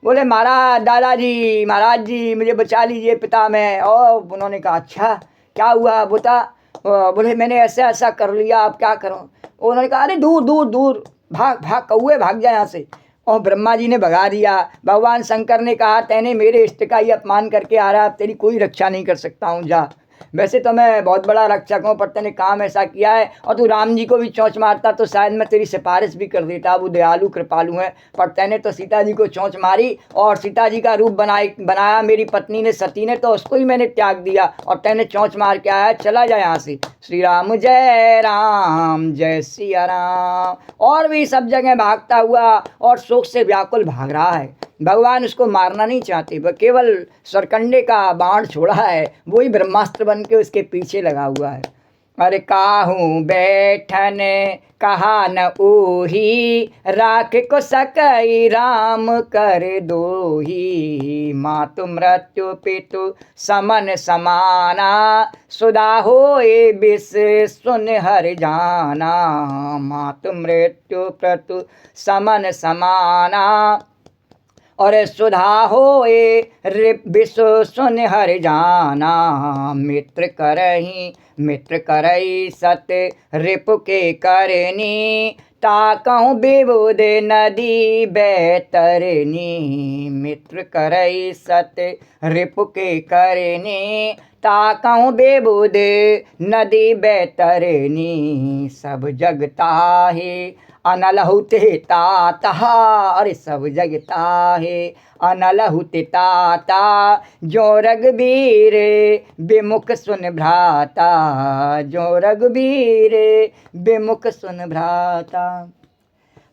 बोले महाराज दादाजी महाराज जी मुझे बचा लीजिए पिता में। और उन्होंने कहा अच्छा क्या हुआ बता। बोले मैंने ऐसा ऐसा कर लिया, अब क्या करूं? उन्होंने कहा अरे दूर दूर दूर भाग भाग, कौए भाग जाए यहाँ से। और ब्रह्मा जी ने भगा दिया। भगवान शंकर ने कहा तेने मेरे इष्ट का ही अपमान करके आ रहा, अब तेरी कोई रक्षा नहीं कर सकता हूँ, जा। वैसे तो मैं बहुत बड़ा रक्षक हूँ, पर तूने काम ऐसा किया है, और तू राम जी को भी चोंच मारता तो शायद मैं तेरी सिफारिश भी कर देता, वो दयालु कृपालु है। पर तैने तो सीता जी को चोंच मारी और सीता जी का रूप बनाया मेरी पत्नी ने, सती ने, तो उसको ही मैंने त्याग दिया और तैने चोंच मार के आया, चला जा यहाँ से। श्री राम जय सिया राम। और भी सब जगह भागता हुआ और शोक से व्याकुल भाग रहा है। भगवान उसको मारना नहीं चाहते, वह केवल सरकंडे का बाण छोड़ा है, वही ब्रह्मास्त्र बन के उसके पीछे लगा हुआ है। अरे काहूँ बैठन कहा न ओही, राख को सकई राम कर दोही। मातु मृत्यु पितु समन समाना, सुधा होए बिस सुन हर जाना। मातु मृत्यु पितु समन समाना, और सुधा होए विश्व सुन हर जाना। मित्र करही सत रिपु के करनी, ताकहु विबुध नदी बैतरनी। मित्र करही सत रिपु के करनी, ताकहु विबुध नदी बैतरनी। सब जग ताहि अनलहु ते ताता, अरे सब जग ताहि अनलहु ते ताता। जो रघुबीर विमुख सुन भ्राता, जो रघुबीर विमुख सुन भ्राता।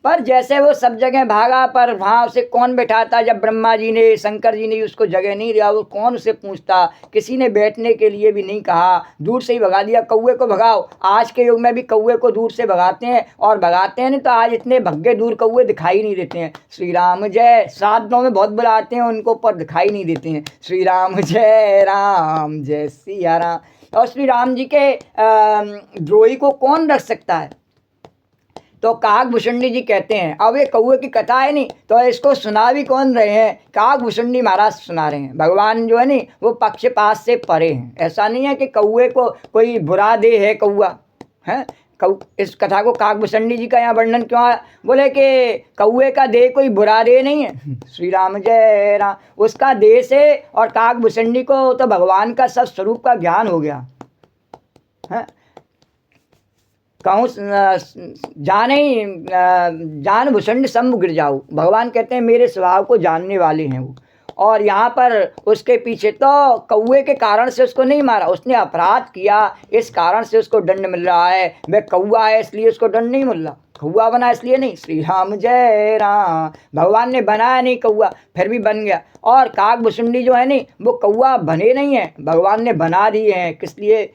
पर जैसे वो सब जगह भागा, पर वहाँ उसे कौन बैठाता? जब ब्रह्मा जी ने शंकर जी ने उसको जगह नहीं दिया, वो कौन उसे पूछता? किसी ने बैठने के लिए भी नहीं कहा, दूर से ही भगा दिया। कौए को भगाओ, आज के युग में भी कौए को दूर से भगाते हैं, और भगाते हैं नहीं तो आज इतने भग्गे दूर कौए दिखाई नहीं देते हैं। श्री राम जय, साधनों में बहुत बुलाते हैं उनको, पर दिखाई नहीं देते हैं। श्री राम जय सिया राम। और श्री राम जी के द्रोही को कौन रख सकता है? तो काकभूषणी जी कहते हैं, अब ये कौए की कथा है नहीं, तो इसको सुना भी कौन रहे हैं? काकभूषणी महाराज सुना रहे हैं। भगवान जो है नहीं वो पक्षपात से परे हैं। ऐसा नहीं है कि कौए को कोई बुरा देह है कौआ है, इस कथा को काकभूषणी जी का यहाँ वर्णन क्यों आया? बोले कि कौए का देह कोई बुरा देह नहीं है। श्री राम जय राम। उसका देह से और काकभूषणी को तो भगवान का सब स्वरूप का ज्ञान हो गया है। कहूँ जान भूषण सम्मुख गिर जाओ। भगवान कहते हैं मेरे स्वभाव को जानने वाले हैं वो। और यहाँ पर उसके पीछे तो कौए के कारण से उसको नहीं मारा, उसने अपराध किया, इस कारण से उसको दंड मिल रहा है। वह कौआ है इसलिए उसको दंड नहीं मिल रहा, कौआ बना इसलिए नहीं। श्री राम जय राम। भगवान ने बनाया नहीं कौआ, फिर भी बन गया। और काकभूषणी जो है नहीं, वो कौआ बने नहीं है, भगवान ने बना दिए हैं। किस लिए?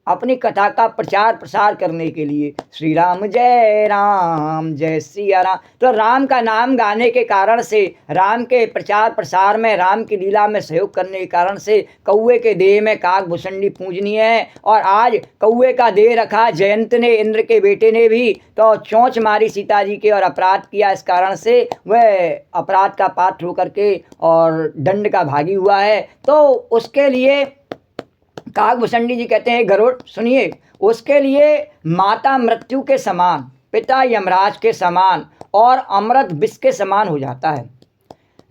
अपनी कथा का प्रचार प्रसार करने के लिए। श्री राम जय सिया राम। तो राम का नाम गाने के कारण से, राम के प्रचार प्रसार में, राम की लीला में सहयोग करने के कारण से कौए के देह में काकभूषणी पूजनीय है। और आज कौए का देह रखा जयंत ने, इंद्र के बेटे ने भी तो चोंच मारी सीता जी के और अपराध किया। इस कारण से वह अपराध का पात्र होकर के और दंड का भागी हुआ है। तो उसके लिए काकभूषणी जी कहते हैं गरुड़ सुनिए, उसके लिए माता मृत्यु के समान, पिता यमराज के समान और अमृत विष के समान हो जाता है।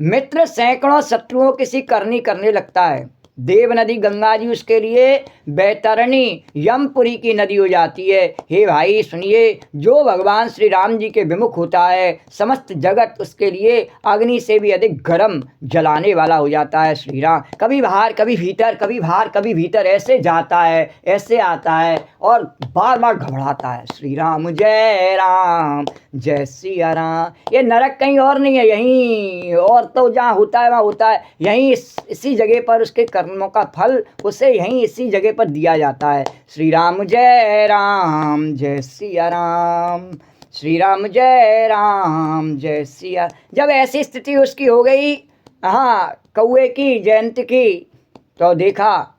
मित्र सैकड़ों शत्रुओं की सी करनी करने लगता है। देव नदी गंगा जी उसके लिए बैतरणी यमपुरी की नदी हो जाती है। हे भाई सुनिए, जो भगवान श्री राम जी के विमुख होता है, समस्त जगत उसके लिए अग्नि से भी अधिक गर्म जलाने वाला हो जाता है। श्री राम कभी बाहर कभी भीतर, कभी बाहर कभी भीतर, ऐसे जाता है, ऐसे आता है और बार बार घबराता है। श्री राम जय सिया राम। ये नरक कहीं और नहीं है, यहीं और तो जहाँ होता है वहाँ होता है, यहीं इसी जगह पर उसके कर्मों का फल उसे यहीं इसी जगह पर दिया जाता है। श्री राम जय सिया राम। श्री राम जय सिया। जब ऐसी स्थिति उसकी हो गई, हाँ, कौए की जयंती की, तो देखा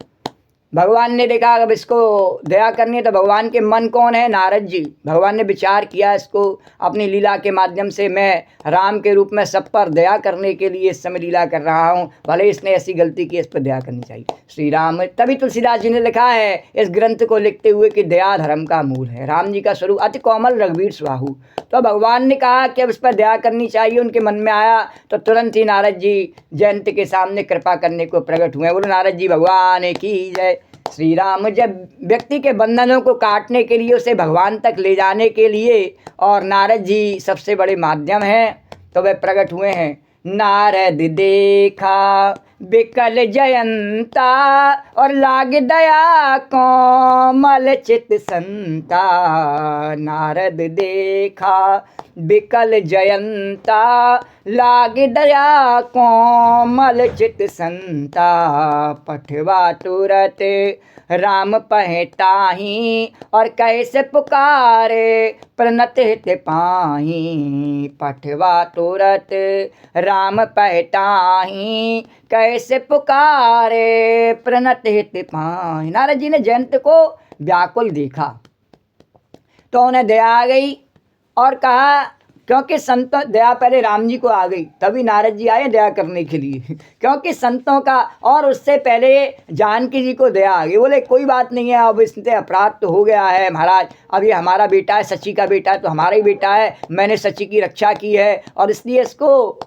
भगवान ने देखा अब इसको दया करनी है। तो भगवान के मन कौन है? नारद जी। भगवान ने विचार किया इसको अपनी लीला के माध्यम से मैं राम के रूप में सब पर दया करने के लिए इस समय लीला कर रहा हूँ, भले इसने ऐसी गलती की, इस पर दया करनी चाहिए। श्री राम। तभी तुलसीदास जी ने लिखा है इस ग्रंथ को लिखते हुए कि दया धर्म का मूल है। राम जी का स्वरूप अति कोमल रघुवीर स्वाहु। तो भगवान ने कहा कि अब इस पर दया करनी चाहिए, उनके मन में आया। तो तुरंत ही नारद जी जयंत के सामने कृपा करने को प्रकट हुए। बोले नारद जी भगवान की जय। श्री राम। जब व्यक्ति के बंधनों को काटने के लिए, उसे भगवान तक ले जाने के लिए, और नारद जी सबसे बड़े माध्यम हैं, तो वे प्रकट हुए हैं। नारद देखा बिकल जयंता और लाग दया कोमल चित संता। नारद देखा बिकल जयंता लाग दया कोमल चित संता। पठवा तुरत राम पहताही और कैसे पुकारे प्रणत हित पाही। पठवा तुरत राम पहताही कैसे पुकारे प्रणत हित पाही। नारद जी ने जयंत को व्याकुल देखा तो उन्हें दया आ गई और कहा, क्योंकि संतों, दया पहले राम जी को आ गई तभी नारद जी आए दया करने के लिए, क्योंकि संतों का, और उससे पहले जानकी जी को दया आ गई। बोले कोई बात नहीं है, अब इससे अपराध तो हो गया है महाराज, अब ये हमारा बेटा है, सची का बेटा है तो हमारा ही बेटा है, मैंने सची की रक्षा की है और इसलिए इसको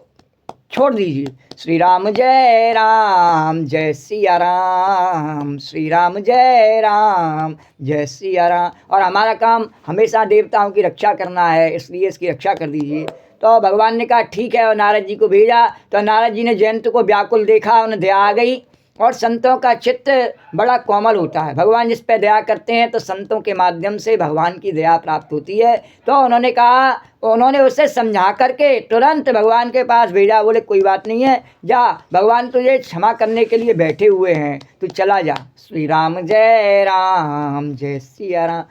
छोड़ दीजिए। श्री राम जय सिया राम। श्री राम जय सिया राम। और हमारा काम हमेशा देवताओं की रक्षा करना है, इसलिए इसकी रक्षा कर दीजिए। तो भगवान ने कहा ठीक है, और नारद जी को भेजा। तो नारद जी ने जयंत को व्याकुल देखा, उन्हें दया आ गई। और संतों का चित्त बड़ा कोमल होता है, भगवान जिस पे दया करते हैं तो संतों के माध्यम से भगवान की दया प्राप्त होती है। तो उन्होंने कहा, उन्होंने उसे समझा करके तुरंत भगवान के पास भेजा। बोले कोई बात नहीं है, जा, भगवान तुझे क्षमा करने के लिए बैठे हुए हैं, तू चला जा। श्री राम जय सिया राम।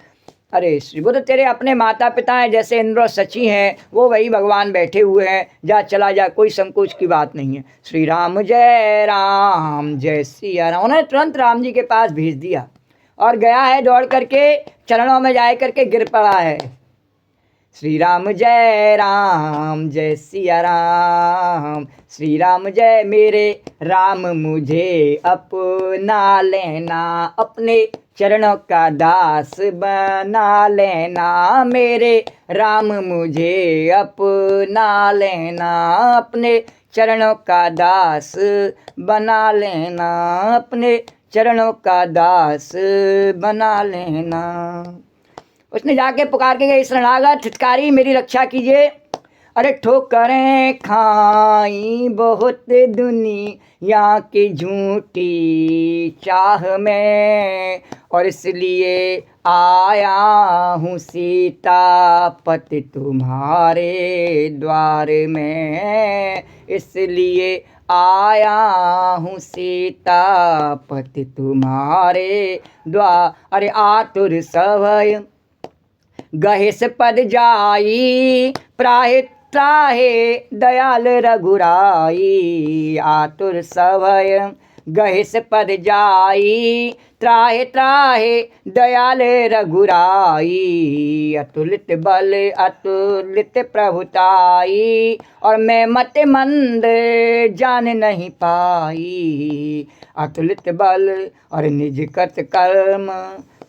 अरे श्री बुद्ध, तेरे अपने माता पिता हैं, जैसे इंद्र और सची हैं, वो वही भगवान बैठे हुए हैं, जा चला जा, कोई संकोच की बात नहीं है। श्री राम जय सिया राम। उन्होंने तुरंत राम जी के पास भेज दिया और गया है, दौड़ करके चरणों में जा करके गिर पड़ा है। श्री राम जय सिया राम। श्री राम जय मेरे राम मुझे अपना लेना, अपने चरणों का दास बना लेना। मेरे राम मुझे अपना लेना, अपने चरणों का दास बना लेना, अपने चरणों का दास बना लेना। उसने जाके पुकार के गई, शरणागत हितकारी मेरी रक्षा कीजिए। अरे ठोकरें खाई बहुत दुनिया की झूठी चाह में, और इसलिए आया हूँ सीतापति तुम्हारे द्वार में, इसलिए आया हूँ सीतापति तुम्हारे द्वार। अरे आतुर सभय गहेस पद जाई, प्राहे त्राहे दयाल रघुराई। आतुर सभय गहेस पद जाई, त्राहे त्राहे दयाल रघुराई। अतुलित बल अतुलित प्रभुताई, और मैं मत मंद जान नहीं पाई। अतुलित बल और निज कृत कर्म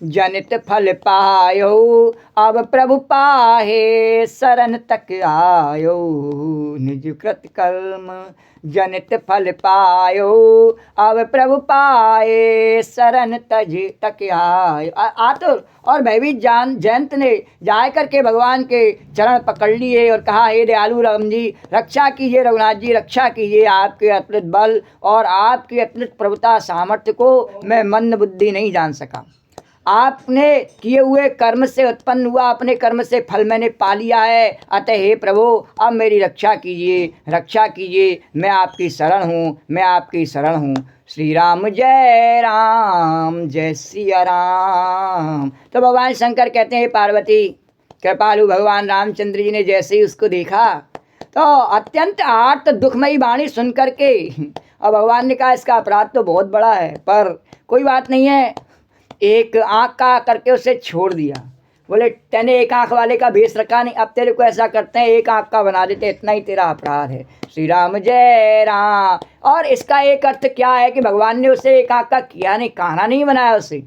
जनित फल पायो, अब प्रभु पाहे शरण तक आयो। निज कृत कर्म जनित फल पायो, अब प्रभु पाए शरण तज तक आयो। आतुर और भयभीत जयंत ने जाए करके भगवान के चरण पकड़ लिए और कहा, हे दयालु राम जी रक्षा कीजिए, रघुनाथ जी रक्षा कीजिए। आपके अतुलित बल और आपकी अतुलित प्रभुता सामर्थ्य को मैं मंद बुद्धि नहीं जान सका। आपने किए हुए कर्म से उत्पन्न हुआ, अपने कर्म से फल मैंने पा लिया है। अतः हे प्रभु अब मेरी रक्षा कीजिए, रक्षा कीजिए। मैं आपकी शरण हूँ, मैं आपकी शरण हूँ। श्री राम जय सिया राम। तो भगवान शंकर कहते हैं, पार्वती कृपालु भगवान रामचंद्र जी ने जैसे ही उसको देखा तो अत्यंत आर्त दुखमयी वाणी सुन करके अब भगवान ने कहा, इसका अपराध तो बहुत बड़ा है, पर कोई बात नहीं है। एक आँख का करके उसे छोड़ दिया। बोले तेने एक आँख वाले का भेष रखा नहीं, अब तेरे को ऐसा करते हैं एक आँख का बना देते, इतना ही तेरा अपराध है। श्री राम जय राम। और इसका एक अर्थ क्या है कि भगवान ने उसे एक आँख का किया नहीं, कान्हा नहीं बनाया उसे।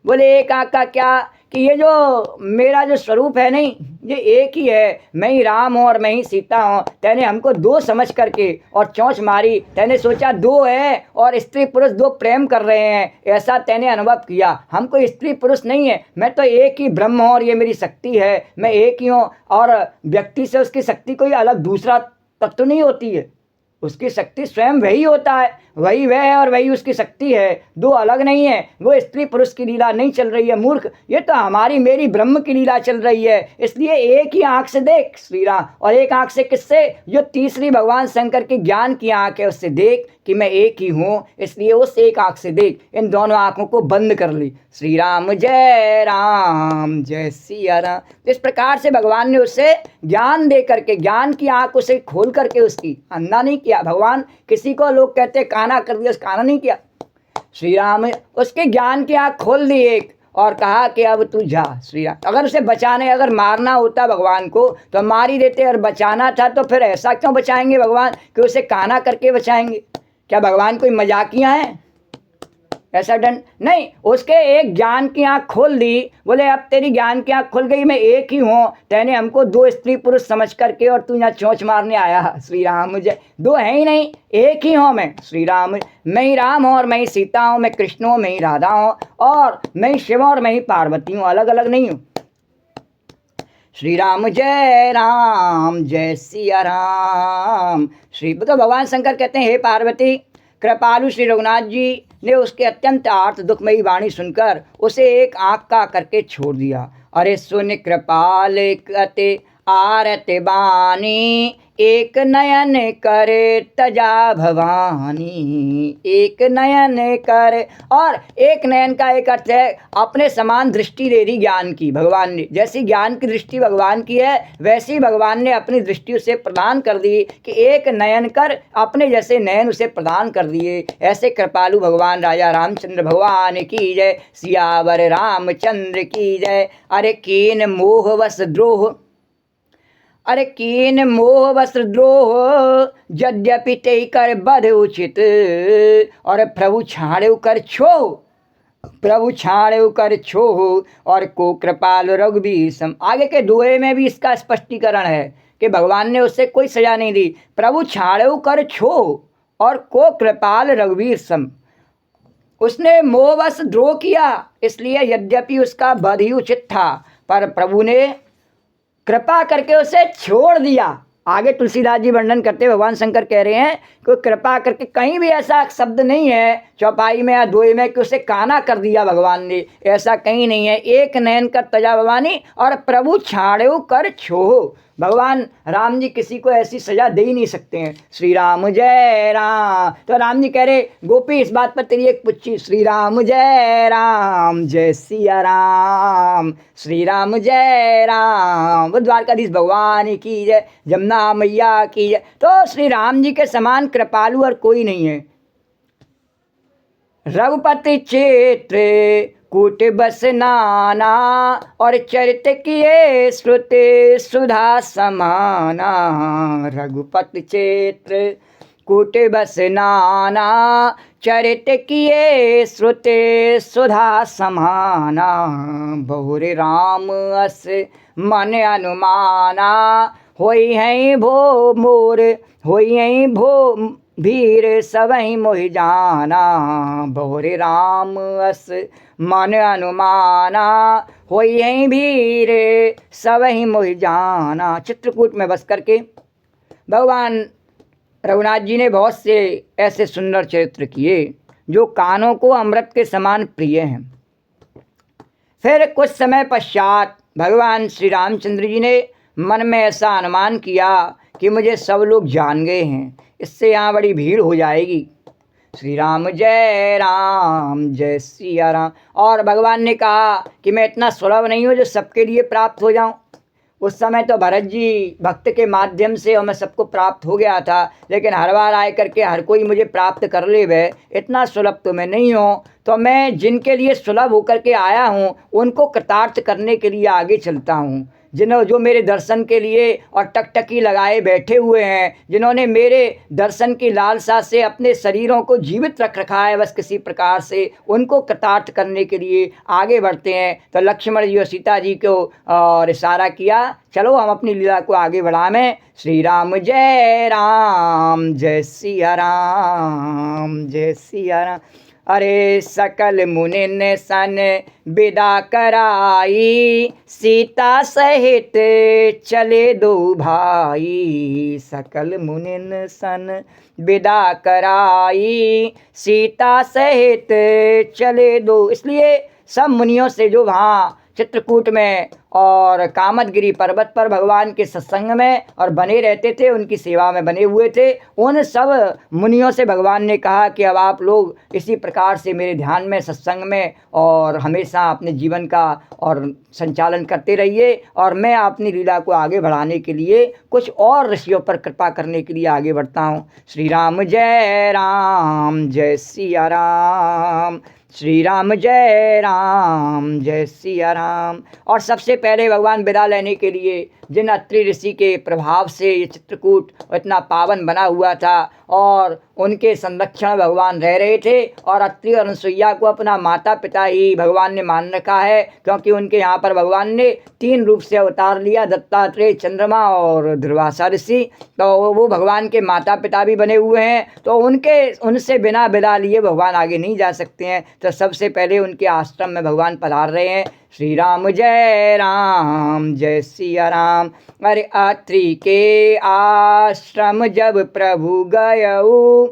बोले एक आँख का क्या कि ये जो मेरा जो स्वरूप है नहीं, ये एक ही है, मैं ही राम हूँ और मैं ही सीता हूँ। तेने हमको दो समझ करके और चोंच मारी, तेने सोचा दो है और स्त्री पुरुष दो प्रेम कर रहे हैं, ऐसा तेने अनुभव किया। हम कोई स्त्री पुरुष नहीं है, मैं तो एक ही ब्रह्म हूँ और ये मेरी शक्ति है, मैं एक ही हूँ। और व्यक्ति से उसकी शक्ति कोई अलग दूसरा तत्व नहीं होती है, उसकी शक्ति स्वयं वही होता है, वही वह है और वही उसकी शक्ति है, दो अलग नहीं है। वो स्त्री पुरुष की लीला नहीं चल रही है मूर्ख, ये तो हमारी मेरी ब्रह्म की लीला चल रही है। इसलिए एक ही आंख से देख श्री राम, और एक आंख से किससे, जो तीसरी भगवान शंकर की ज्ञान की आंख है उससे देख कि मैं एक ही हूँ, इसलिए उस एक आंख से देख। इन दोनों आंखों को बंद कर ली। श्री राम जय सिया राम। इस प्रकार से भगवान ने उसे ज्ञान दे करके, ज्ञान की आंख उसे खोल करके, उसकी अंधा नहीं किया। भगवान किसी को लोग कहते काना कर दिया, काना नहीं किया। श्री राम उसके ज्ञान की आंख खोल दी एक, और कहा कि अब तू जा। श्री राम अगर उसे बचाने, अगर मारना होता भगवान को तो मार ही देते, और बचाना था तो फिर ऐसा क्यों बचाएंगे भगवान कि उसे काना करके बचाएंगे? क्या भगवान कोई मजाकिया है? ऐसा दंड नहीं। उसके एक ज्ञान की आंख खोल दी। बोले अब तेरी ज्ञान की आंख खुल गई, मैं एक ही हूँ, तेने हमको दो स्त्री पुरुष समझ करके और तू यहाँ चोंच मारने आया। श्री राम मुझे दो है ही नहीं, एक ही हूँ मैं। श्री राम मैं ही राम हूँ और मैं ही सीता हूँ, मैं कृष्ण हूँ, मैं ही राधा हूँ, और मैं ही शिव और मैं ही पार्वती हूँ, अलग अलग नहीं हूँ। श्री राम जय सिया राम। श्री तो भगवान शंकर कहते हैं, हे पार्वती कृपालु श्री रघुनाथ जी ने उसके अत्यंत आर्त दुखमयी वाणी सुनकर उसे एक आँख का करके छोड़ दिया। अरे सुन कृपाल कते आरत बानी, एक नयन करे तजा भवानी। एक नयन कर, और एक नयन का एक अर्थ है अपने समान दृष्टि दे दी ज्ञान की। भगवान ने जैसी ज्ञान की दृष्टि भगवान की है, वैसी भगवान ने अपनी दृष्टि उसे प्रदान कर दी कि एक नयन कर, अपने जैसे नयन उसे प्रदान कर दिए। ऐसे कृपालु भगवान राजा रामचंद्र भगवान की जय, सियावर रामचंद्र की जय। अरे कीन मोहवश द्रोह, अरे कीन मोह वस्त्र द्रोह यद्यपि ते कर बध उचित, और प्रभु छाड़े कर छो, प्रभु छाड़े कर छो, और को कृपाल रघुवीर सम। आगे के दोहे में भी इसका स्पष्टीकरण है कि भगवान ने उससे कोई सजा नहीं दी। प्रभु छाड़े कर छो और को कृपाल रघुवीर सम। उसने मोहवश द्रोह किया, इसलिए यद्यपि उसका वध ही उचित था, पर प्रभु ने कृपा करके उसे छोड़ दिया। आगे तुलसीदास जी वर्णन करते भगवान शंकर कह रहे हैं कि कृपा करके, कहीं भी ऐसा शब्द नहीं है चौपाई में या दोहे में कि उसे काना कर दिया भगवान ने, ऐसा कहीं नहीं है। एक नयन कर तजा भवानी और प्रभु छाड़ो कर छोहो। भगवान राम जी किसी को ऐसी सजा दे ही नहीं सकते हैं। श्री राम जय राम। तो राम जी कह रहे गोपी इस बात पर तेरी एक पुच्छी, श्री राम जय सिया राम, श्री राम जय राम। वो द्वारकाधीश भगवान की जय, जमुना मैया की जय। तो श्री राम जी के समान कृपालु और कोई नहीं है। रघुपति क्षेत्र कूट बस नाना, और चरित किए श्रुति सुधा समाना। रघुपति क्षेत्र कूट बस नाना, चरित किए श्रुति सुधा समाना। बहुरे राम अस मन अनुमाना, होई हैं भो मोर, होई हैं भो भीर सवहीं मोहि जाना। बहुरे राम अस मन अनुमाना, होई हैं भीर सवहीं मोहि जाना। चित्रकूट में बस करके भगवान रघुनाथ जी ने बहुत से ऐसे सुंदर चरित्र किए जो कानों को अमृत के समान प्रिय हैं। फिर कुछ समय पश्चात भगवान श्री रामचंद्र जी ने मन में ऐसा अनुमान किया कि मुझे सब लोग जान गए हैं, इससे यहाँ बड़ी भीड़ हो जाएगी। श्री राम जय सिया राम। और भगवान ने कहा कि मैं इतना सुलभ नहीं हूँ जो सबके लिए प्राप्त हो जाऊँ। उस समय तो भरत जी भक्त के माध्यम से और मैं सबको प्राप्त हो गया था, लेकिन हर बार आए करके हर कोई मुझे प्राप्त कर ले वे, इतना सुलभ तो मैं नहीं हूँ। तो मैं जिनके लिए सुलभ होकर के आया हूँ उनको कृतार्थ करने के लिए आगे चलता हूँ। जो मेरे दर्शन के लिए और टकटकी लगाए बैठे हुए हैं, जिन्होंने मेरे दर्शन की लालसा से अपने शरीरों को जीवित रख रखा है बस किसी प्रकार से, उनको कृतार्थ करने के लिए आगे बढ़ते हैं। तो लक्ष्मण जी और सीता जी को और इशारा किया, चलो हम अपनी लीला को आगे बढ़ाएं। श्री राम जय सिया राम, जय सिया राम। अरे सकल मुनिन सन विदा कराई, सीता सहित चले दो भाई। सकल मुनिन सन विदा कराई, सीता सहित चले दो। इसलिए सब मुनियों से जो वहाँ चित्रकूट में और कामदगिरी पर्वत पर भगवान के सत्संग में और बने रहते थे, उनकी सेवा में बने हुए थे, उन सब मुनियों से भगवान ने कहा कि अब आप लोग इसी प्रकार से मेरे ध्यान में, सत्संग में और हमेशा अपने जीवन का और संचालन करते रहिए, और मैं अपनी लीला को आगे बढ़ाने के लिए कुछ और ऋषियों पर कृपा करने के लिए आगे बढ़ता हूँ। श्री राम जय सिया राम, श्री राम जय सिया राम। और सबसे पहले भगवान विदा लेने के लिए जिन अत्रि ऋषि के प्रभाव से ये चित्रकूट इतना पावन बना हुआ था और उनके संरक्षण भगवान रह रहे थे, और अत्रि और अनुसुईया को अपना माता पिता ही भगवान ने मान रखा है, क्योंकि उनके यहाँ पर भगवान ने 3 रूप से अवतार लिया, दत्तात्रेय, चंद्रमा और दुर्वासा ऋषि। तो वो भगवान के माता पिता भी बने हुए हैं, तो उनसे बिना विदा लिए भगवान आगे नहीं जा सकते हैं। तो सबसे पहले उनके आश्रम में भगवान पधार रहे हैं। श्री राम जय सिया राम। अरे अत्रि के आश्रम जब प्रभु गयऊ,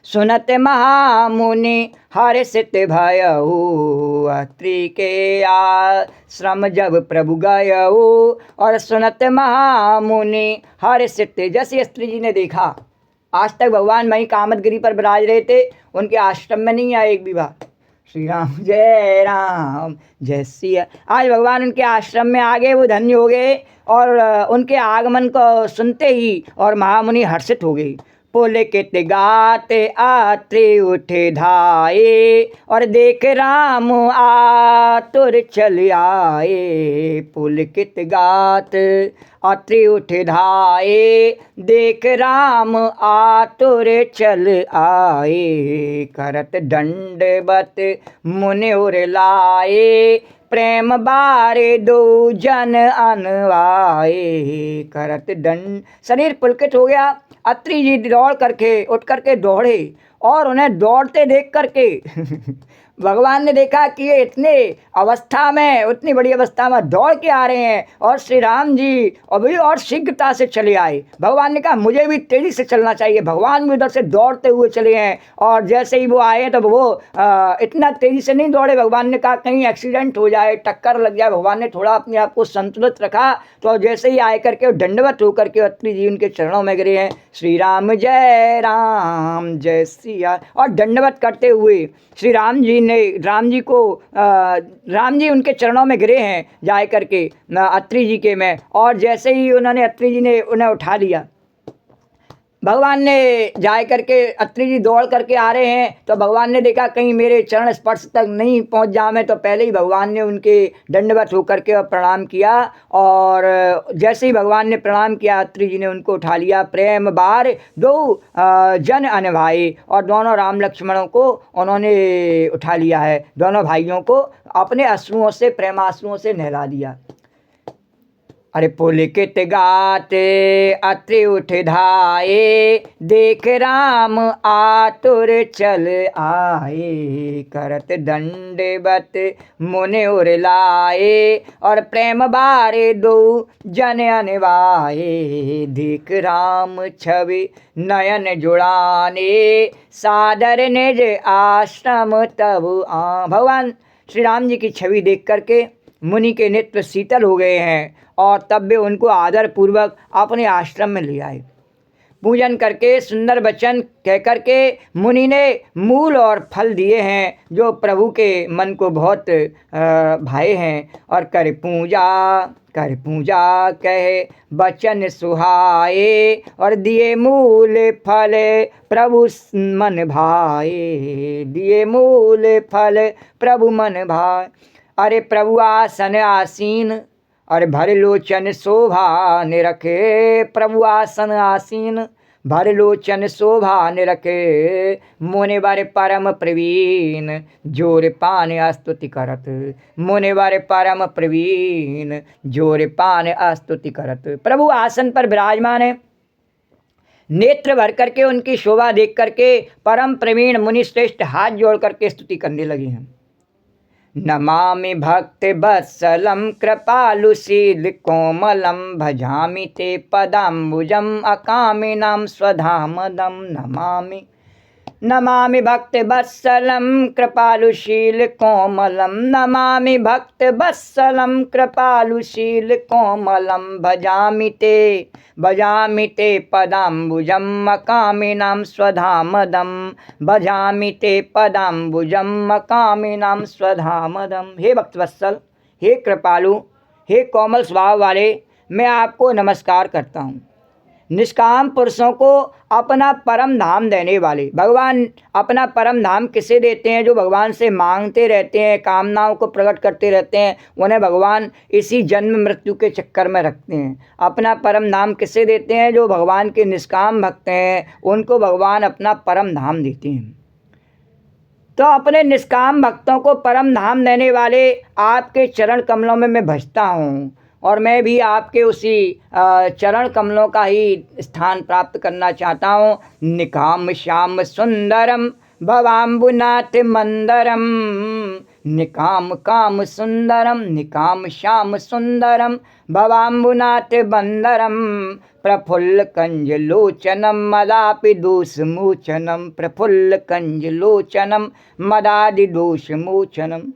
सुनत महामुनि हर्षित भयऊ। अत्रि के आश्रम जब प्रभु गयऊ, और सुनत महामुनि हर्षित। जैसे स्त्री जी ने देखा, आज तक भगवान वहीं कामदगिरी पर विराज रहे थे, उनके आश्रम में नहीं आए एक भी बार। श्री राम जय सिया। आज भगवान उनके आश्रम में आ गए, वो धन्य हो गए, और उनके आगमन को सुनते ही और महामुनि हर्षित हो गई। पुलकित गात आत्रि उठे धाये, और देख राम आतुर चल आए। पुलकित गात अत्रि उठे धाये, देख राम आतुर चल आए। करत दंडवत मुनि उर लाए, प्रेम बारे दो जन अनवाए। करत दंड, शरीर पुलकित हो गया। अत्रि जी दौड़ करके उठ करके दौड़े, और उन्हें दौड़ते देख करके भगवान ने देखा कि ये इतने अवस्था में, उतनी बड़ी अवस्था में दौड़ के आ रहे हैं, और श्री राम जी अभी और शीघ्रता से चले आए। भगवान ने कहा मुझे भी तेजी से चलना चाहिए। भगवान भी उधर से दौड़ते हुए चले हैं, और जैसे ही वो आए तब वो इतना तेजी से नहीं दौड़े। भगवान ने कहा कहीं एक्सीडेंट हो जाए, टक्कर लग जाए। भगवान ने थोड़ा अपने आप को संतुलित रखा, तो जैसे ही आए करके दंडवत होकर के अत्रि जी उनके चरणों में गिरे हैं। श्री राम जय सिया, और दंडवत करते हुए श्री राम जी ने, राम जी उनके चरणों में गिरे हैं जाए करके अत्रि जी के में, और जैसे ही उन्होंने, अत्रि जी ने उन्हें उठा लिया। भगवान ने जाए करके, अत्रि जी दौड़ करके आ रहे हैं, तो भगवान ने देखा कहीं मेरे चरण स्पर्श तक नहीं पहुंच जाए, तो पहले ही भगवान ने उनके दंडवत होकर के प्रणाम किया। और जैसे ही भगवान ने प्रणाम किया, अत्रि जी ने उनको उठा लिया। प्रेम बार दो जन अनभाए, और दोनों राम लक्ष्मणों को उन्होंने उठा लिया है। दोनों भाइयों को अपने अश्रुओं से, प्रेमाश्रुओं से नहला दिया। अरे पुलकित गात अत्रि उठ धाये, देख राम आतुर चल आए। करत दंडवत मुनि उर लाए, और प्रेम बारे दो जन अनवाए। देख राम छवि नयन जुड़ाने, सादर निज आश्रम तब आ। भगवान श्री राम जी की छवि देख करके मुनि के नेत्र शीतल हो गए हैं, और तब वे उनको आदर पूर्वक अपने आश्रम में ले आए। पूजन करके, सुंदर वचन कह करके मुनि ने मूल और फल दिए हैं, जो प्रभु के मन को बहुत भाए हैं। और कर पूजा कहे वचन सुहाए, और दिए मूल फल प्रभु मन भाए। दिए मूल फल प्रभु मन भाए। अरे प्रभु आसन आसीन, अरे भर लोचन शोभा निरखे। प्रभु आसन आसीन, भर लोचन शोभा निरखे। मुनि वर परम प्रवीण, जोर पान स्तुति करत। मुनि वर परम प्रवीण, जोर पान स्तुति करत। प्रभु आसन पर विराजमान है। नेत्र भर करके उनकी शोभा देख करके परम प्रवीण मुनि श्रेष्ठ हाथ जोड़ करके स्तुति करने लगे हैं। नमामि भक्ति वत्सलं कृपालुशील कोमलं, भजामि ते पदाम्बुजं अकामिनां स्वधामदं। नमामि भक्ति वत्सलं कृपालुशील कोमलं, नमामि भक्ति वत्सलं कृपालुशील कोमलं, भजामि ते पदाम्बुजं अकामिनां स्वधामदं। भजामि ते पदाम्बुजं अकामिनां स्वधामदं। हे भक्तवत्सल, हे कृपालु, हे कोमल स्वभाव वाले, मैं आपको नमस्कार करता हूँ। निष्काम पुरुषों को अपना परम धाम देने वाले भगवान अपना परम धाम किसे देते हैं? जो भगवान से मांगते रहते हैं, कामनाओं को प्रकट करते रहते हैं, उन्हें भगवान इसी जन्म मृत्यु के चक्कर में रखते हैं। अपना परम धाम किसे देते हैं? जो भगवान के निष्काम भक्त हैं, उनको भगवान अपना परम धाम देते हैं। तो अपने निष्काम भक्तों को परम धाम देने वाले आपके चरण कमलों में मैं भजता हूँ, और मैं भी आपके उसी चरण कमलों का ही स्थान प्राप्त करना चाहता हूँ। निकाम श्याम सुंदरम भवाम्बुनाथ मंदरम, निकाम काम सुंदरम, निकाम श्याम सुंदरम भवाम्बुनाथ बंदरम, प्रफुल्ल कंज लोचनम मदापि दोष मोचनम, प्रफुल्ल कंज लोचनम मदादि दोष मोचनम।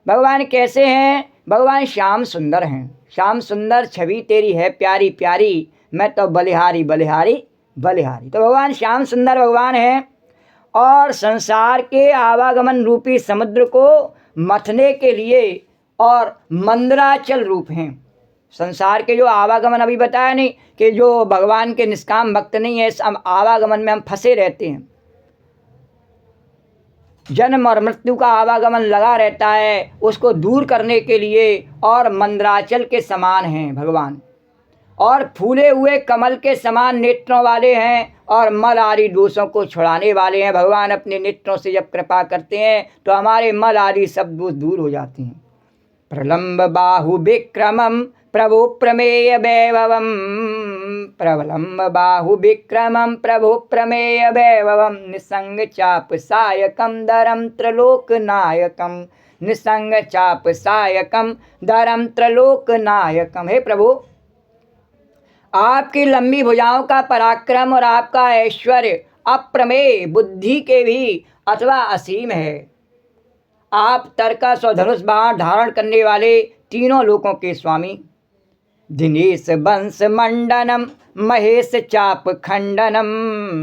भगवान कैसे हैं? भगवान श्याम सुंदर हैं। श्याम सुंदर छवि तेरी है प्यारी प्यारी, मैं तो बलिहारी बलिहारी बलिहारी। तो भगवान श्याम सुंदर भगवान हैं, और संसार के आवागमन रूपी समुद्र को मथने के लिए और मंदराचल रूप हैं। संसार के जो आवागमन अभी बताया नहीं कि जो भगवान के निष्काम भक्त नहीं है, इस आवागमन में हम फंसे रहते हैं। जन्म और मृत्यु का आवागमन लगा रहता है, उसको दूर करने के लिए। और मंदराचल के समान हैं भगवान, और फूले हुए कमल के समान नेत्रों वाले हैं, और मल आदि दोषों को छुड़ाने वाले हैं। भगवान अपने नेत्रों से जब कृपा करते हैं तो हमारे मल आदि सब दोष दूर हो जाते हैं। प्रलंब बाहु विक्रमम प्रभु प्रमेय वैभवम, प्रलंब बाहु विक्रमम प्रभु प्रमेय वैभवम, निसंग चाप सायकम धरम त्रिलोक नायकम, निसंग चाप सायकम धरम त्रिलोक नायकम। हे प्रभु, आपकी लंबी भुजाओं का पराक्रम और आपका ऐश्वर्य अप्रमेय, बुद्धि के भी अथवा असीम है। आप तरका स्वधनुष बाण धारण करने वाले, तीनों लोकों के स्वामी। दिनेश वंश मंडनम महेश चाप खंडनम,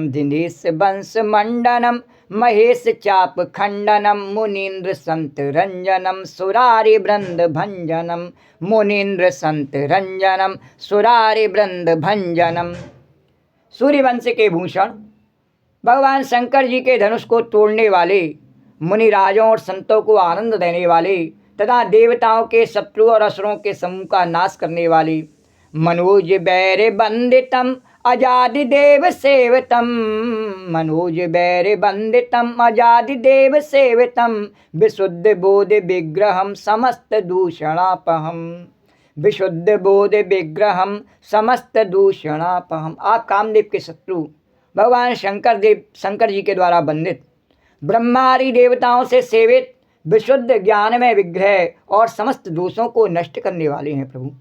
दिनेश वंश मंडनम महेश चाप खंडनम, मुनीन्द्र संत रंजनम सुरारि वृंद भंजनम, मुनीन्द्र संत रंजनम सुरारि वृंद भंजनम। सूर्यवंश के भूषण, भगवान शंकर जी के धनुष को तोड़ने वाले, मुनिराजों और संतों को आनंद देने वाले, तथा देवताओं के शत्रु और असुरों के समूह का नाश करने वाले। मनोज बैर बंदितम अजादि देव सेवितम, मनोज बैर बंदितम अजादि देव सेवितम, विशुद्ध बोध विग्रहम समस्त दूषणापहम, विशुद्ध बोध विग्रहम समस्त दूषणापहम। आप कामदेव के शत्रु भगवान शंकर जी के द्वारा बंदित, ब्रह्मादि देवताओं से सेवित, विशुद्ध ज्ञान में विग्रह और समस्त दोषों को नष्ट करने वाले हैं प्रभु।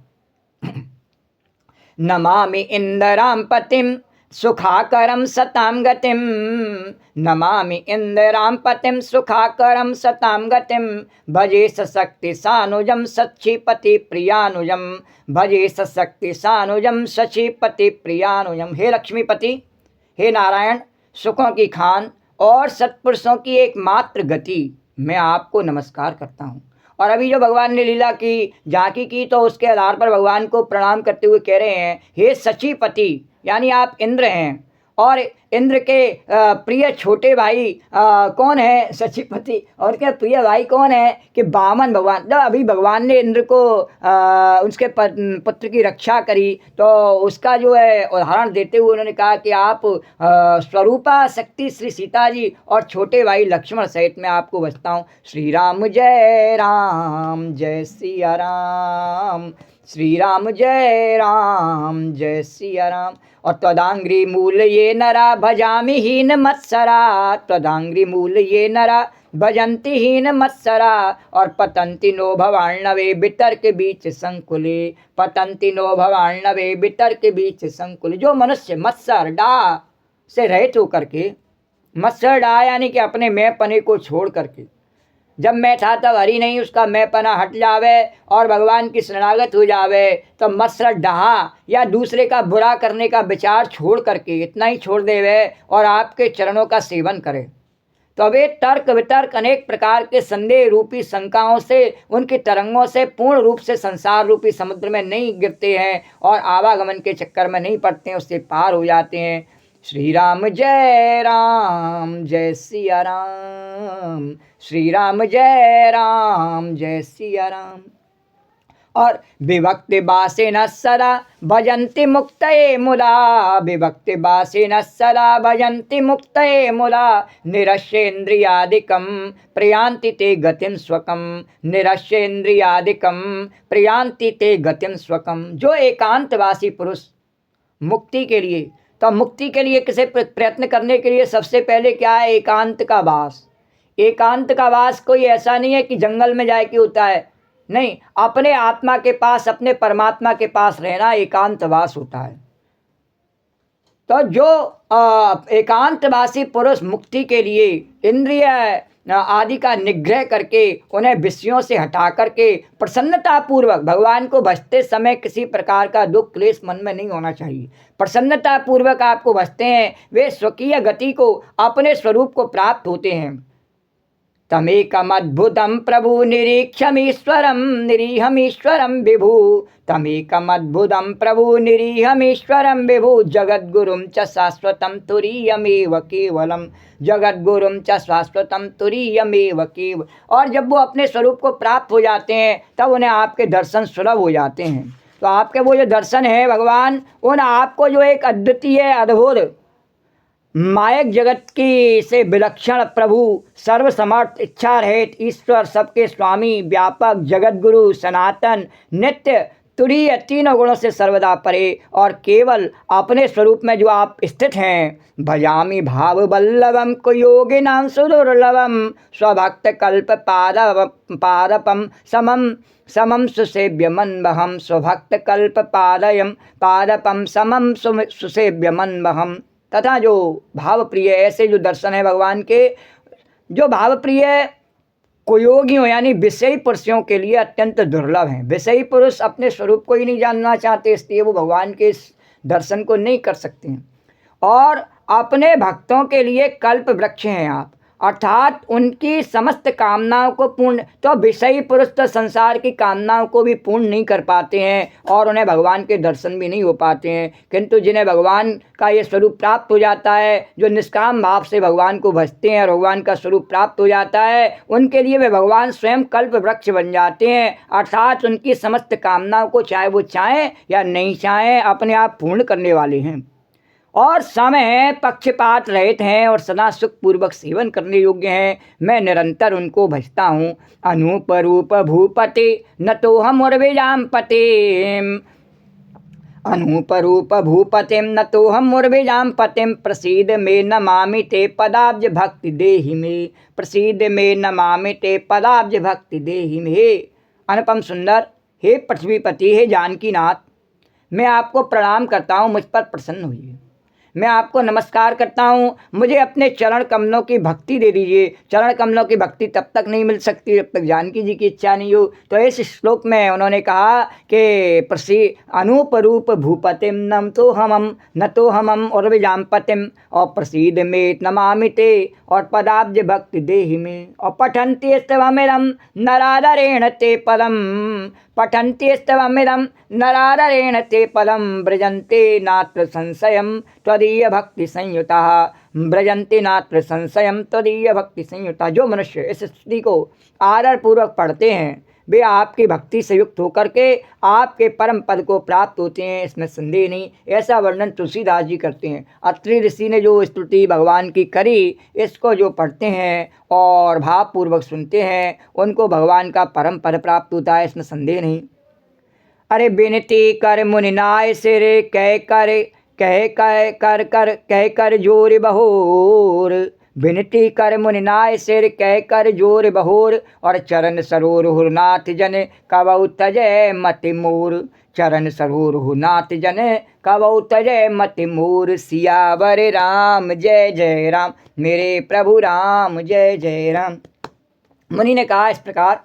नमामि इंद्राम पतिम सुखाकरम सताम गतिम, नमामि इंद्राम पतिम सुखाकरम सताम गतिम, भजे सशक्ति सानुजम सच्चिपति प्रियानुजम, भजे सशक्ति सानुजम सचिपति प्रियानुजम। हे लक्ष्मीपति, हे नारायण, सुखों की खान और सत्पुरुषों की एकमात्र गति, मैं आपको नमस्कार करता हूँ। और अभी जो भगवान ने लीला की झांकी की, तो उसके आधार पर भगवान को प्रणाम करते हुए कह रहे हैं, हे सचिपति, यानी आप इंद्र हैं। और इंद्र के प्रिय छोटे भाई कौन है? सचिपति। और क्या प्रिय भाई कौन है? कि वामन भगवान। जब अभी भगवान ने इंद्र को उसके पुत्र की रक्षा करी, तो उसका जो है उदाहरण देते हुए उन्होंने कहा कि आप स्वरूपा शक्ति श्री सीता जी और छोटे भाई लक्ष्मण सहित मैं आपको बचता हूँ। श्री राम जय सिया राम, श्री राम जय सिया राम। और त्वदांग्री मूल ये नरा भजामि हीन मत्सरा, त्वदांग्री मूल ये नरा भजंती हीन मत्सरा। और पतंति नो भवाण्णवे बितर्क बीच संकुले, पतंति नो भवाण्णवे बितर्क बीच संकुले। जो मनुष्य मत्सर डा से रहित होकर के, मत्सर डा यानी कि अपने मैं पने को छोड़ करके, जब मैं था तब हरि नहीं, उसका मैं पना हट जावे और भगवान की शरणागत हो जावे, तो मत्सर डहा या दूसरे का बुरा करने का विचार छोड़ करके इतना ही छोड़ देवे और आपके चरणों का सेवन करे, तो वे तर्क वितर्क अनेक प्रकार के संदेह रूपी शंकाओं से, उनकी तरंगों से पूर्ण रूप से संसार रूपी समुद्र में नहीं गिरते हैं और आवागमन के चक्कर में नहीं पड़ते हैं, उससे पार हो जाते हैं। श्री राम जय सिया राम, श्री राम जय सिया राम। और विभक्ति बासेन सदा भजन्ति मुक्तये मूला, विभक्ति बासेन सदा भजन्ति मुक्तये मूला। निरस्येन्द्रियादिकं प्रयान्ति ते गतिं स्वकं, निरस्येन्द्रियादिकं प्रयान्ति ते गतिं स्वकं। जो एकांतवासी पुरुष मुक्ति के लिए, तो मुक्ति के लिए किसे प्रयत्न करने के लिए सबसे पहले क्या है? एकांत का वास। एकांत का वास कोई ऐसा नहीं है कि जंगल में जाके होता है, नहीं, अपने आत्मा के पास, अपने परमात्मा के पास रहना एकांतवास होता है। तो जो एकांतवासी पुरुष मुक्ति के लिए इंद्रिय आदि का निग्रह करके उन्हें विषयों से हटा करके प्रसन्नता पूर्वक भगवान को भजते समय किसी प्रकार का दुख क्लेश मन में नहीं होना चाहिए। प्रसन्नता पूर्वक आपको भजते हैं, वे स्वकीय गति को, अपने स्वरूप को प्राप्त होते हैं। तमेकमद्भुतं प्रभु निरीहमीश्वरं विभु। तमेकमद्भुतं प्रभु निरीहमीश्वरं विभु। जगद्गुरुं च शाश्वतं तुरीयमेव केवलम। जगद्गुरुं च शाश्वतं तुरीयमेव केवल। और जब वो अपने स्वरूप को प्राप्त हो जाते हैं तब उन्हें आपके दर्शन सुलभ हो जाते हैं। तो आपके वो जो दर्शन है भगवान, उन आपको जो एक अद्वितीय अद्भुत मायक जगत की से विलक्षण प्रभु, सर्वसमर्थ, इच्छा रहित ईश्वर, सबके स्वामी, व्यापक, जगतगुरु, सनातन, नित्य, तुरीय, तीनों गुणों से सर्वदा परे और केवल अपने स्वरूप में जो आप स्थित हैं। भजामि भाव वल्लभम कुयोगिनां सुदुर्लभम स्वभक्त कल्प पादपम समम सुसेव्य मनमहम। स्वभक्त कल्प पादपम समम सुसेव्य मनमहम। तथा जो भाव प्रिय, ऐसे जो दर्शन है भगवान के, जो भाव प्रिय कुयोगियों यानी विषयी पुरुषों के लिए अत्यंत दुर्लभ हैं। विषयी पुरुष अपने स्वरूप को ही नहीं जानना चाहते, इसलिए वो भगवान के इस दर्शन को नहीं कर सकते हैं। और अपने भक्तों के लिए कल्प वृक्ष हैं आप, अर्थात उनकी समस्त कामनाओं को पूर्ण। तो विषयी पुरुष तो संसार की कामनाओं को भी पूर्ण नहीं कर पाते हैं और उन्हें भगवान के दर्शन भी नहीं हो पाते हैं। किंतु जिन्हें भगवान का ये स्वरूप प्राप्त हो जाता है, जो निष्काम भाव से भगवान को भजते हैं और भगवान का स्वरूप प्राप्त हो जाता है, उनके लिए वे भगवान स्वयं कल्प वृक्ष बन जाते हैं। अर्थात उनकी समस्त कामनाओं को चाहे वो चाहें या नहीं चाहें अपने आप पूर्ण करने वाले हैं और समय पक्षपात रहित हैं और सदा सुख पूर्वक सेवन करने योग्य हैं। मैं निरंतर उनको भजता हूँ। अनूप रूप भूपते न तो हम उर्विजाम पतिम। अनूप रूप भूपतिम न तो हम उर्विजाम पतिम। प्रसीद में नमामि ते पदाब्ज भक्ति देहि में। प्रसीद में नमामि ते पदाब्ज भक्ति देहि में। हे अनुपम सुंदर, हे पृथ्वीपति, हे जानकीनाथ, मैं आपको प्रणाम करता हूँ, मुझ पर प्रसन्न होइए। मैं आपको नमस्कार करता हूँ, मुझे अपने चरण कमलों की भक्ति दे दीजिए। चरण कमलों की भक्ति तब तक नहीं मिल सकती जब तक जानकी जी की इच्छा नहीं हो। तो इस श्लोक में उन्होंने कहा कि अनूप रूप भूपतिम न तो हमम उर्विजाम पतिम और प्रसीद में नमामि ते और पदाब्ज भक्ति देहि में। और पठन्ति स्तवमिदं नरादरेण ते पदम। पठन्ति स्तवमिदं नरादरेण ते पदम। व्रजन्ते नात्र संशयं त्वदीय भक्ति संयुता। व्रजन्ते नात्र संशयं त्वदीय भक्ति संयुता। जो मनुष्य इस स्तुति को आदर पूर्वक पढ़ते हैं वे आपकी भक्ति से युक्त होकर के आपके परम पद को प्राप्त होते हैं, इसमें संदेह नहीं। ऐसा वर्णन तुलसीदास जी करते हैं। अत्रि ऋषि ने जो स्तुति भगवान की करी, इसको जो पढ़ते हैं और भावपूर्वक सुनते हैं उनको भगवान का परम पद प्राप्त होता है, इसमें संदेह नहीं। अरे बिनती कर मुनिनाय सिर कह कर जोर बहोर। बिनती कर मुनिनाय सिर कह कर जोर बहोर। और चरण सरोर हुरनाथ जन कबऊ तजय मति मोर। चरण सरोर हुरनाथ जन कबऊ तजय मति मोर। सियावर राम जय जय राम, मेरे प्रभु राम जय जय राम। मुनि ने कहा इस प्रकार,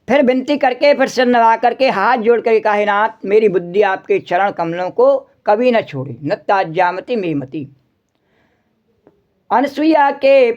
फिर विनती करके, फिर सिर नवा करके हाथ जोड़ कर कहा, हे नाथ, मेरी बुद्धि आपके चरण कमलों को कभी न छोड़े। न त्याज्यामति मे मति। अनसुईया के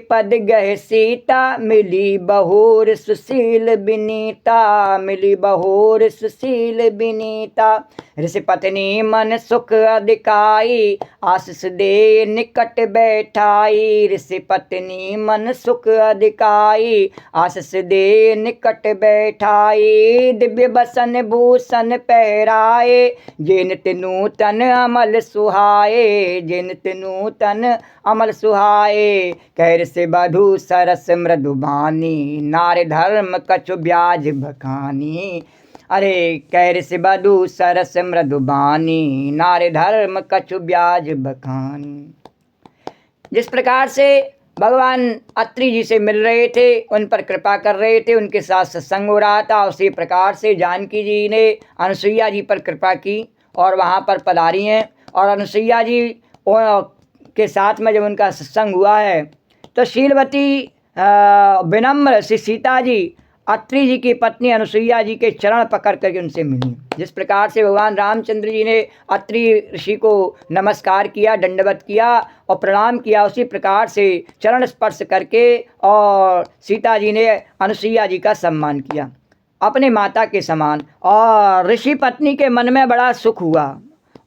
पद गए सीता। मिली बहोर सुशील बिनीता। मिली बहोर सुशील बिनीता। ऋषि पत्नी मन सुख अधिकाई। आशीष दे निकट बैठाई। ऋषि पत्नी मन सुख अधिकाई। आशीष दे निकट बैठाई। दिव्य बसन भूषण पहराए। जिन नूतन अमल सुहाए। जिन नूतन अमल सुहाए। कैर से बधु सरस मृदुबानी। नार धर्म कछु ब्याज बखानी। अरे कैर से बधु सरस मृदुबानी। नार धर्म कछु ब्याज बखानी। जिस प्रकार से भगवान अत्रि जी से मिल रहे थे, उन पर कृपा कर रहे थे, उनके साथ सत्संग हो रहा था, उसी प्रकार से जानकी जी ने अनुसुईया जी पर कृपा की और वहाँ पर पधारी हैं। और अनुसुईया जी के साथ में जब उनका सत्संग हुआ है तो शीलवती विनम्र श्री सीता जी अत्रि जी की पत्नी अनुसुईया जी के चरण पकड़ करके उनसे मिली। जिस प्रकार से भगवान रामचंद्र जी ने अत्रि ऋषि को नमस्कार किया, दंडवत किया और प्रणाम किया, उसी प्रकार से चरण स्पर्श करके और सीता जी ने अनुसुईया जी का सम्मान किया अपने माता के समान। और ऋषि पत्नी के मन में बड़ा सुख हुआ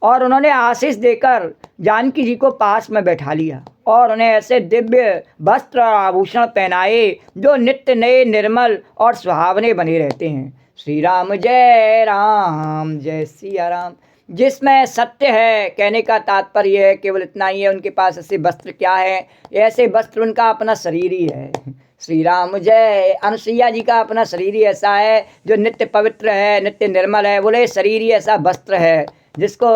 और उन्होंने आशीष देकर जानकी जी को पास में बैठा लिया और उन्हें ऐसे दिव्य वस्त्र और आभूषण पहनाए जो नित्य नए, निर्मल और सुहावने बने रहते हैं। श्री राम जय सिया राम। जिसमें सत्य है, कहने का तात्पर्य है केवल इतना ही है, उनके पास ऐसे वस्त्र क्या है, ऐसे वस्त्र उनका अपना शरीर ही है। श्री राम जय। अनुसुईया जी का अपना शरीर ही ऐसा है जो नित्य पवित्र है, नित्य निर्मल है। बोले शरीर ही ऐसा वस्त्र है जिसको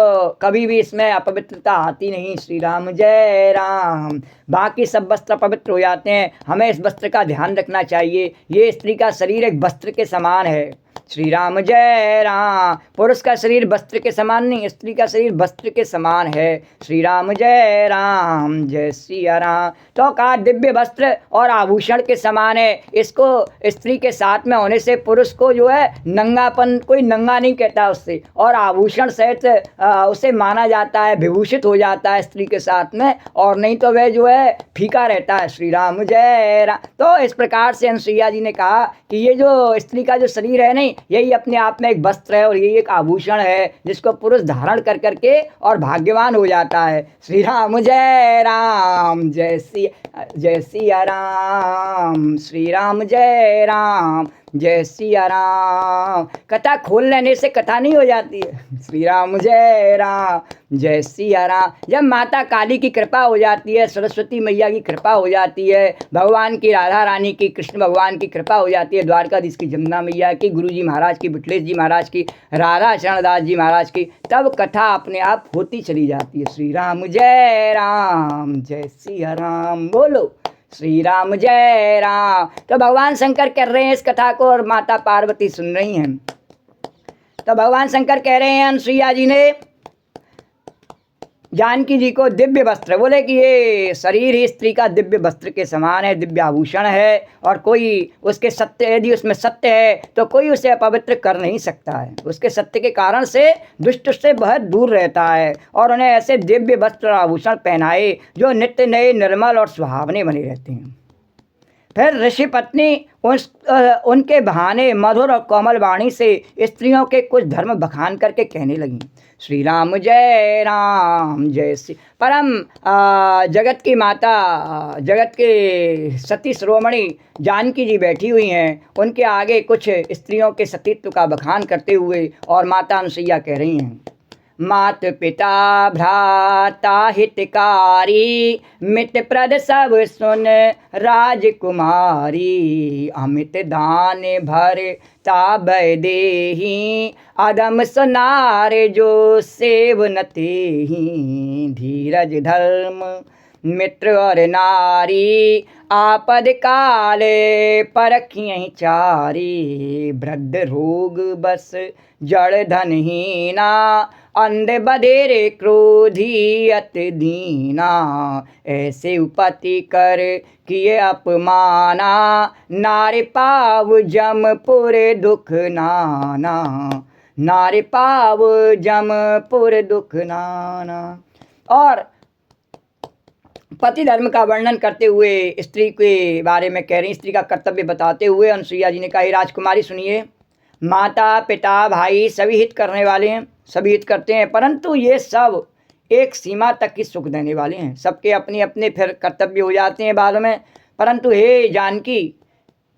कभी भी इसमें अपवित्रता आती नहीं। श्री राम जय राम। बाकी सब वस्त्र पवित्र हो जाते हैं, हमें इस वस्त्र का ध्यान रखना चाहिए। ये स्त्री का शरीर एक वस्त्र के समान है। श्री राम जय राम। पुरुष का शरीर वस्त्र के समान नहीं, स्त्री का शरीर वस्त्र के समान है। श्री राम जय सिया राम। तो कहा दिव्य वस्त्र और आभूषण के समान है। इसको स्त्री के साथ में होने से पुरुष को जो है नंगापन, कोई नंगा नहीं कहता उससे, और आभूषण सहित उसे माना जाता है, विभूषित हो जाता है स्त्री के साथ में, और नहीं तो वह जो है फीका रहता है। श्री राम जय राम। तो इस प्रकार से अनुसुईया जी ने कहा कि ये जो स्त्री का जो शरीर है नहीं, यही अपने आप में एक वस्त्र है और यही एक आभूषण है जिसको पुरुष धारण कर करके और भाग्यवान हो जाता है। श्री राम जय सिया राम। श्री राम जय राम जय सिया राम। कथा खोल लेने से कथा नहीं हो जाती है। श्री राम जय सिया राम। जब माता काली की कृपा हो जाती है, सरस्वती मैया की कृपा हो जाती है, भगवान की राधा रानी की, कृष्ण भगवान की कृपा हो जाती है, द्वारकाधीश की जमुना मैया की, गुरु जी महाराज की, विठलेश जी महाराज की, राधा चरणदास जी महाराज की, तब कथा अपने आप होती चली जाती है। श्री राम जय सिया राम। बोलो श्री राम जय राम। तो भगवान शंकर कर रहे हैं इस कथा को और माता पार्वती सुन रही हैं। तो भगवान शंकर कह रहे हैं अनुसुईया जी ने जानकी जी को दिव्य वस्त्र, बोले कि ये शरीर ही स्त्री का दिव्य वस्त्र के समान है, दिव्य आभूषण है, और कोई उसके सत्य, यदि उसमें सत्य है तो कोई उसे अपवित्र कर नहीं सकता है। उसके सत्य के कारण से दुष्ट से बहुत दूर रहता है। और उन्हें ऐसे दिव्य वस्त्र आभूषण पहनाए जो नित्य नए, निर्मल और सुहावने बने रहते हैं। फिर ऋषि पत्नी उनके बहाने मधुर और कोमल वाणी से स्त्रियों के कुछ धर्म बखान करके कहने लगी। श्री राम जय श्री। परम जगत की माता, जगत के सती शिरोमणि जानकी जी बैठी हुई हैं, उनके आगे कुछ स्त्रियों के सतीत्व का बखान करते हुए और माता अनुसुईया कह रही हैं, मात पिता भ्राता हितकारी, मित प्रद सब सुन राजकुमारी, अमित दान भर ताबय देही, अदम सुनार जो सेवन तेहि, धीरज धर्म मित्र और नारी, आपद काले परखियहि चारी, वृद्ध रोग बस जड़ धनहीना, अंध बधेरे क्रोधी अति दीना, ऐसे उपति कर किए अपमाना, नारी पाव जमपुर दुख नाना, नारी पाव जमपुर दुख नाना। और पति धर्म का वर्णन करते हुए स्त्री के बारे में कह रही, स्त्री का कर्तव्य बताते हुए अनुसुईया जी ने कहा, राजकुमारी सुनिए, माता पिता भाई सभी हित करने वाले हैं, सभी हित करते हैं, परंतु ये सब एक सीमा तक ही सुख देने वाले हैं। सबके अपने अपने फिर कर्तव्य हो जाते हैं बाद में। परंतु हे जानकी,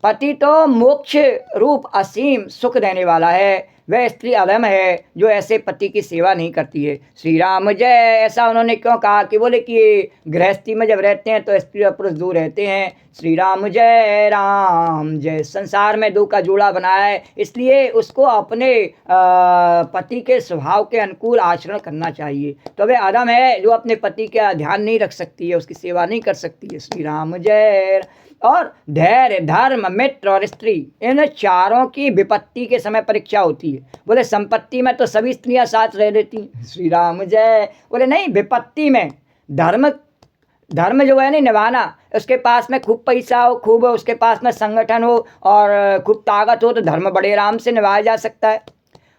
पति तो मोक्ष रूप असीम सुख देने वाला है, वह स्त्री अधम है जो ऐसे पति की सेवा नहीं करती है। श्री राम जय। ऐसा उन्होंने क्यों कहा कि बोले कि ये गृहस्थी में जब रहते हैं तो स्त्री और पुरुष दूर रहते हैं। श्री राम जय। संसार में दो का जोड़ा बनाया है, इसलिए उसको अपने पति के स्वभाव के अनुकूल आचरण करना चाहिए। तो वह अधम है जो अपने पति का ध्यान नहीं रख सकती है, उसकी सेवा नहीं कर सकती है। श्री राम जय। और धैर्य, धर्म, मित्र और स्त्री, इन चारों की विपत्ति के समय परीक्षा होती है। बोले संपत्ति में तो सभी स्त्रियां साथ रह लेती हैं। श्री राम जय। बोले नहीं, विपत्ति में धर्म धर्म जो है नहीं निभाना, उसके पास में खूब पैसा हो, खूब उसके पास में संगठन हो और खूब ताकत हो तो धर्म बड़े आराम से निभाया जा सकता है।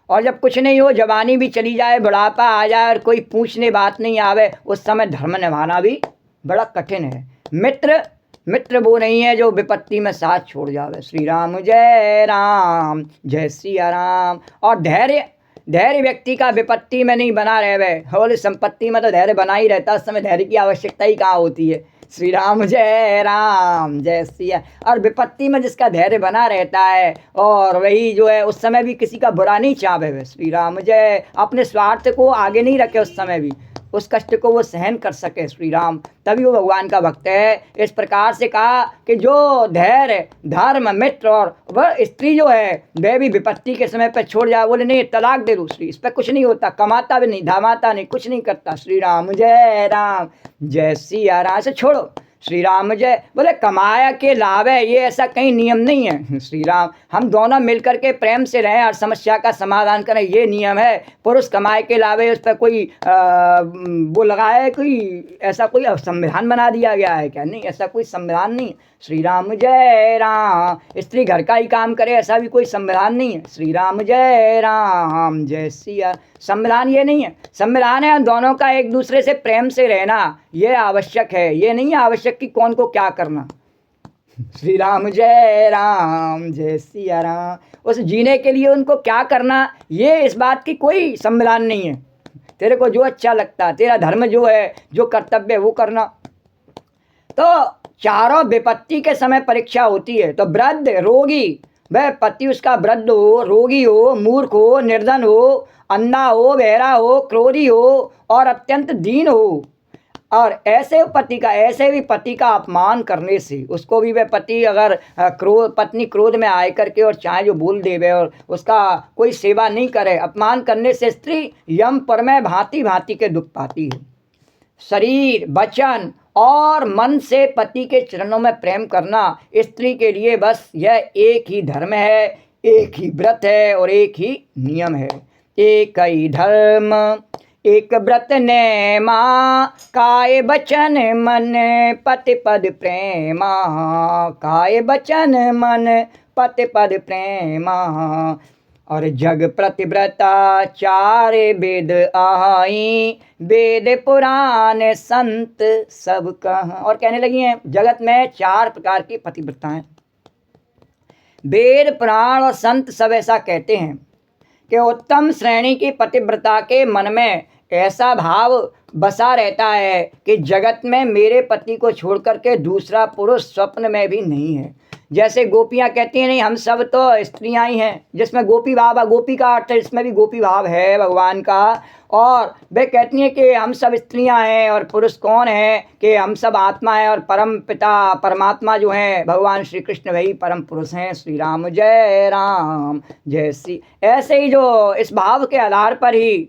और जब कुछ नहीं हो, जवानी भी चली जाए, बुढ़ापा आ जाए और कोई पूछने बात नहीं आवे, उस समय धर्म निभाना भी बड़ा कठिन है। मित्र मित्र वो नहीं है जो विपत्ति में साथ छोड़ जावे। श्री राम जय सिया राम। और धैर्य धैर्य व्यक्ति का विपत्ति में नहीं बना रहे, और संपत्ति में तो धैर्य बना ही रहता, उस समय धैर्य की आवश्यकता ही कहाँ होती है। श्री राम जय सिया। और विपत्ति में जिसका धैर्य बना रहता है और वही जो है उस समय भी किसी का बुरा नहीं चाहे, श्री राम जय, अपने स्वार्थ को आगे नहीं रखे, उस समय भी उस कष्ट को वो सहन कर सके श्री राम, तभी वो भगवान का भक्त है। इस प्रकार से कहा कि जो धैर्य धर्म मित्र और वह स्त्री जो है वह भी विपत्ति के समय पर छोड़ जाए, बोले नहीं तलाक दे दूसरी, इस पर कुछ नहीं होता, कमाता भी नहीं, धमाता नहीं, कुछ नहीं करता। श्री राम जय सिया राम से छोड़ो। श्री राम जय। बोले कमाया के लाभ है, ये ऐसा कहीं नियम नहीं है। श्री राम, हम दोनों मिलकर के प्रेम से रहें और समस्या का समाधान करें, ये नियम है। पुरुष कमाए के लावे, उस पर कोई वो लगाया है, कोई ऐसा कोई संविधान बना दिया गया है क्या? नहीं, ऐसा कोई संविधान नहीं। श्री राम जय राम। स्त्री घर का ही काम करे, ऐसा भी कोई संविधान नहीं है। श्री राम जय सिया। संविधान ये नहीं है, संविधान है दोनों का एक दूसरे से प्रेम से रहना, ये आवश्यक है। ये नहीं है आवश्यक कि कौन को क्या करना। श्री राम जय सिया राम। उस जीने के लिए उनको क्या करना, ये इस बात की कोई संविधान नहीं है। तेरे को जो अच्छा लगता, तेरा धर्म जो है, जो कर्तव्य वो करना। तो चारों विपत्ति के समय परीक्षा होती है। तो वृद्ध रोगी, वह पति उसका वृद्ध हो, रोगी हो, मूर्ख हो, निर्धन हो, अंधा हो, बहरा हो, क्रोधी हो और अत्यंत दीन हो, और ऐसे भी पति का अपमान करने से, उसको भी वह पति अगर पत्नी क्रोध में आए करके और चाहे जो बोल देवे और उसका कोई सेवा नहीं करे, अपमान करने से स्त्री यम पर में भांति भांति के दुख पाती है। शरीर वचन और मन से पति के चरणों में प्रेम करना स्त्री के लिए बस यह एक ही धर्म है, एक ही व्रत है और एक ही नियम है। एक ही धर्म एक व्रत नेमा, काय बचन मन पति पद प्रेमा, काय बचन मन पति पद प्रेमा। और जग प्रतिव्रता चार वेद आई, वेद पुराण संत सब कहाँ। और कहने लगी हैं जगत में चार प्रकार की पतिव्रता हैं। वेद पुराण और संत सब ऐसा कहते हैं कि उत्तम श्रेणी की पतिव्रता के मन में ऐसा भाव बसा रहता है कि जगत में मेरे पति को छोड़ करके दूसरा पुरुष स्वप्न में भी नहीं है। जैसे गोपियाँ कहती हैं नहीं हम सब तो स्त्रियाँ ही हैं, जिसमें गोपी भाव, गोपी का अर्थ है इसमें भी गोपी भाव है भगवान का। और वे कहती हैं कि हम सब स्त्रियाँ हैं और पुरुष कौन है, कि हम सब आत्मा है और परम पिता परमात्मा जो हैं भगवान श्री कृष्ण वही परम पुरुष हैं। श्री राम जय श्री। ऐसे ही जो इस भाव के आधार पर ही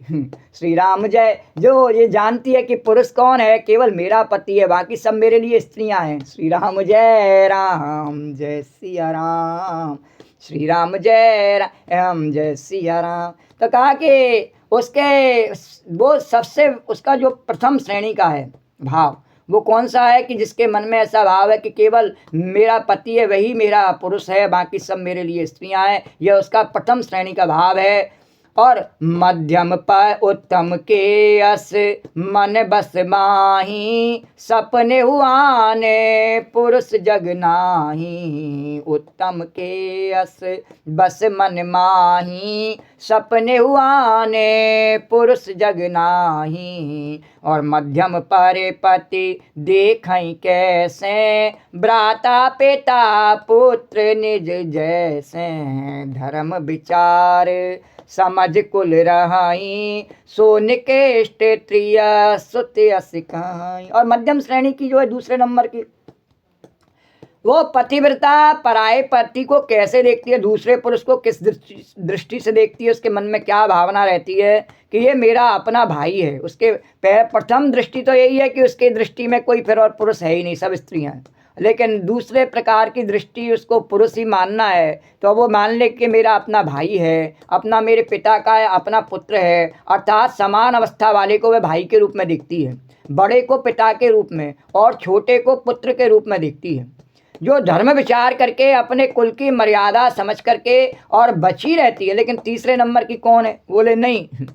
श्री राम जय, जो ये जानती है कि पुरुष कौन है, केवल मेरा पति है, बाकी सब मेरे लिए स्त्रियां हैं। श्री राम जय सिया राम। श्री राम जय सिया राम। तो कहा कि उसके वो सबसे उसका जो प्रथम श्रेणी का है भाव वो कौन सा है, कि जिसके मन में ऐसा भाव है कि केवल मेरा पति है वही मेरा पुरुष है, बाकी सब मेरे लिए स्त्रियां हैं। यह उसका प्रथम श्रेणी का भाव है। और मध्यम पर उत्तम के अस मन बस माही, सपने हुआने पुरुष जग नाही। उत्तम के अस बस मन माही, सपने हुआने पुरुष जग नाही। और मध्यम पर पति देखई कैसे, भ्राता पिता पुत्र निज जैसे। धर्म विचार समझ कुल रहाई, सो निकेष्ट त्रिय सुत्य सिखाई। और मध्यम श्रेणी की जो है दूसरे नंबर की, वो पतिव्रता पराये पति को कैसे देखती है, दूसरे पुरुष को किस दृष्टि से देखती है, उसके मन में क्या भावना रहती है कि ये मेरा अपना भाई है। उसके प्रथम दृष्टि तो यही है कि उसके दृष्टि में कोई फिर और पुरुष है ही नहीं, सब स्त्रियां हैं। लेकिन दूसरे प्रकार की दृष्टि उसको पुरुष ही मानना है, तो वो मान ले कि मेरा अपना भाई है, अपना मेरे पिता का है, अपना पुत्र है, अर्थात समान अवस्था वाले को वह भाई के रूप में दिखती है। बड़े को पिता के रूप में और छोटे को पुत्र के रूप में देखती है। जो धर्म विचार करके अपने कुल की मर्यादा समझ करके और बची रहती है, लेकिन तीसरे नंबर की कौन है? बोले नहीं,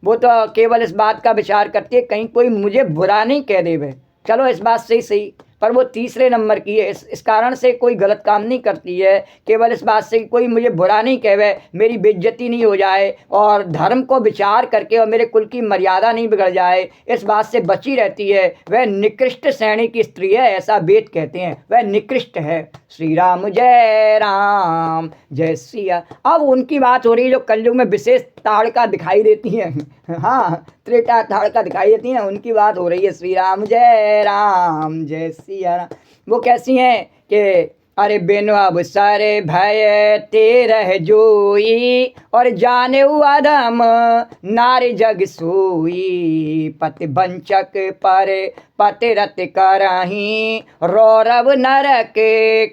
वो तो केवल इस बात का विचार करती है कहीं कोई मुझे बुरा नहीं कह दे। वह चलो इस बात से ही सही, पर वो तीसरे नंबर की है। इस कारण से कोई गलत काम नहीं करती है, केवल इस बात से कोई मुझे बुरा नहीं कहे, मेरी बेइज्जती नहीं हो जाए और धर्म को विचार करके और मेरे कुल की मर्यादा नहीं बिगड़ जाए, इस बात से बची रहती है। वह निकृष्ट श्रेणी की स्त्री है, ऐसा वेद कहते हैं, वह निकृष्ट है। श्री राम जय सिया। अब उनकी बात हो रही है जो कलयुग में विशेष ताड़का दिखाई देती है। हाँ, त्रेता ताड़का दिखाई देती है, उनकी बात हो रही है। श्री राम जय सिया राम। वो कैसी हैं कि अरे बिनु अब सारे भय तेरह जोई और जाने अधम नारी जग सोई, पति वंचक पर पति रत करही रौरव नरक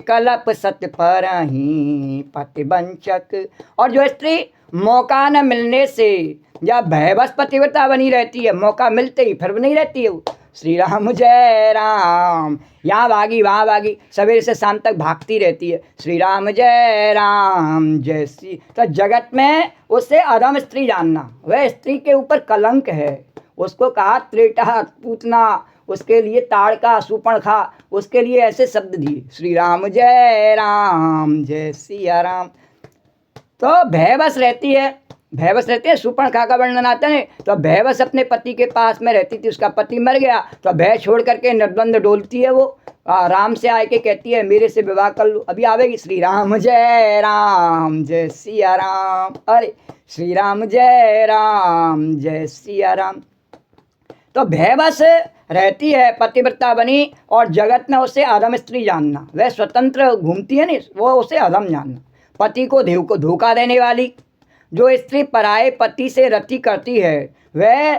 कलप सत परही, पति वंचक। और जो स्त्री मौका न मिलने से या भयवश पतिव्रता बनी रहती है, मौका मिलते ही फिर नहीं रहती है वो। श्री राम जय राम, यहाँ भागी वहाँ भागी, सवेरे से शाम तक भागती रहती है। श्री राम जय श्री। तो जगत में उससे अधम स्त्री जानना, वह स्त्री के ऊपर कलंक है। उसको कहा त्रेटा पूतना, उसके लिए ताड़का शूर्पणखा, उसके लिए ऐसे शब्द दिए। श्री राम जय सिया राम। तो भयवश रहती है, भयवश रहती है। शूर्पणखा का वर्णन आता है तो भयवश अपने पति के पास में रहती थी, उसका पति मर गया तो भय छोड़ करके निर्द्वंद डोलती है। वो राम से आके कहती है मेरे से विवाह कर लो, अभी आवेगी। श्री राम जय सिया राम। अरे श्री राम जय सिया राम। तो भयवश रहती है, पतिव्रता बनी, और जगत में उसे अधम स्त्री जानना। वह स्वतंत्र घूमती है नहीं, वो उसे अधम जानना। पति को धोखा देने वाली जो स्त्री पराये पति से रति करती है, वह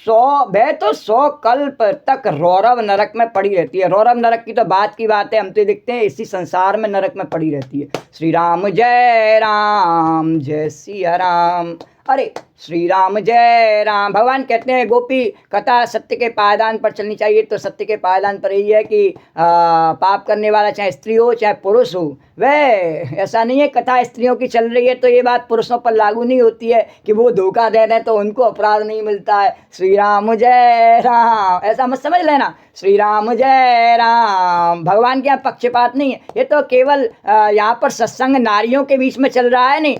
तो 100 कल्प तक रौरव नरक में पड़ी रहती है। रौरव नरक की तो बात की बात है, हम तो देखते हैं इसी संसार में नरक में पड़ी रहती है। श्री राम जय सिया राम। अरे श्री राम जय राम। भगवान कहते हैं गोपी कथा सत्य के पायदान पर चलनी चाहिए। तो सत्य के पायदान पर यही है कि पाप करने वाला चाहे स्त्री हो चाहे पुरुष हो, वह ऐसा नहीं है कथा स्त्रियों की चल रही है तो ये बात पुरुषों पर लागू नहीं होती है कि वो धोखा दे रहे हैं तो उनको अपराध नहीं मिलता है। श्री राम जय राम, ऐसा मत समझ लेना। श्री राम जय राम। भगवान के यहाँ पक्षपात नहीं है, ये तो केवल यहाँ पर सत्संग नारियों के बीच में चल रहा है। नहीं,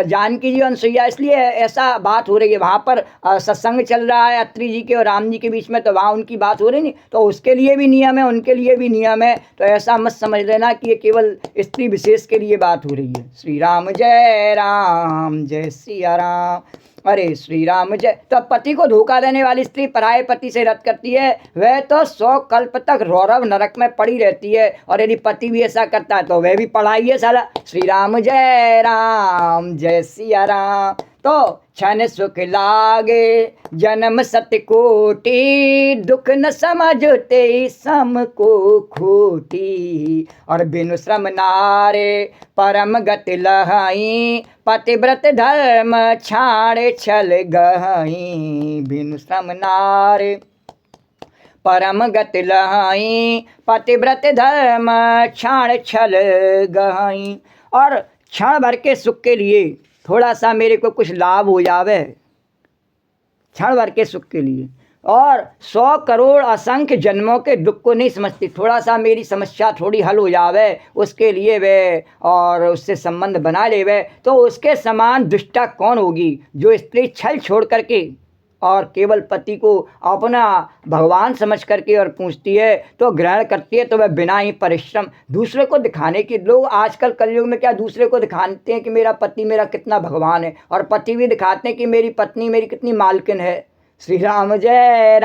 जानकी जी अनसुईया इसलिए ऐसा बात हो रही है। वहाँ पर सत्संग चल रहा है अत्रि जी के और राम जी के बीच में, तो वहाँ उनकी बात हो रही नहीं, तो उसके लिए भी नियम है, उनके लिए भी नियम है। तो ऐसा मत समझ लेना कि ये केवल स्त्री विशेष के लिए बात हो रही है। श्री राम जय सिया राम। अरे श्री राम जय। तो पति को धोखा देने वाली स्त्री पराये पति से रत करती है, वह तो 100 कल्प तक रौरव नरक में पड़ी रहती है। और यदि पति भी ऐसा करता है तो वह भी पढ़ाई है साला। श्री राम जय सिया राम। तो क्षण सुख लागे जन्म सत कोटि, दुख न समझते सम को खोटी। और बिनु श्रम नारे परम गति लहाई, पतिव्रत धर्म छाड़ छल गहाई। बिनु श्रम नारे परम गति लहाई, पतिव्रत धर्म छाड़ छल गहाई। और क्षण भर के सुख के लिए थोड़ा सा मेरे को कुछ लाभ हो जावे, क्षण भर के सुख के लिए, और 100 करोड़ असंख्य जन्मों के दुख को नहीं समझती। थोड़ा सा मेरी समस्या थोड़ी हल हो जावे उसके लिए वे और उससे संबंध बना ले वे, तो उसके समान दुष्टा कौन होगी जो स्त्री छल छोड़ करके और केवल पति को अपना भगवान समझ करके और पूछती है तो ग्रहण करती है। तो वह बिना ही परिश्रम दूसरे को दिखाने की, लोग आजकल कलयुग में क्या दूसरे को दिखाते हैं कि मेरा पति मेरा कितना भगवान है, और पति भी दिखाते हैं कि मेरी पत्नी मेरी कितनी मालकिन है। श्री राम जय।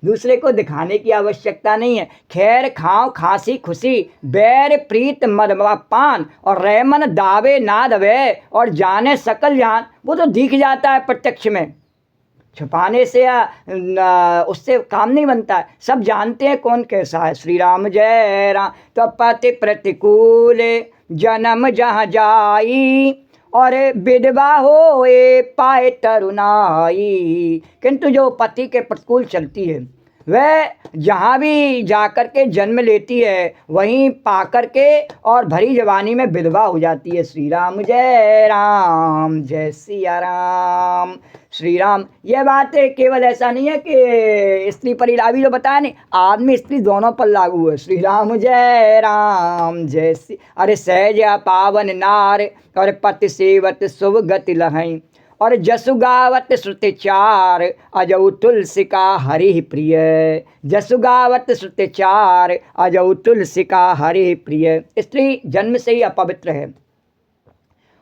दूसरे को दिखाने की आवश्यकता नहीं है। खैर खाओ खांसी खुशी, बैर प्रीत मदवा पान, और रेमन दावे ना दवे, और जाने सकल जान। वो तो दिख जाता है प्रत्यक्ष में, छुपाने से या उससे काम नहीं बनता है, सब जानते हैं कौन कैसा है। श्री राम जय राम। तो पति प्रतिकूल जन्म जहाँ जाई, और विधवा हो ये पाए तरुणाई। किंतु जो पति के प्रतिकूल चलती है वह जहाँ भी जाकर के जन्म लेती है वहीं पाकर के और भरी जवानी में विधवा हो जाती है। श्री राम जय सिया राम। श्री राम। यह बात है केवल ऐसा नहीं है कि स्त्री पर अभी जो बताया नहीं, आदमी स्त्री दोनों पर लागू है। श्री राम जय सी। अरे सहज पावन नार और पति सेवत शुभ गति लहई और जसु गावत श्रुति चार अजऊ तुलसी का हरि प्रिय। जसु गावत श्रुति चार अजऊ तुलसी का हरि प्रिय। स्त्री जन्म से ही अपवित्र है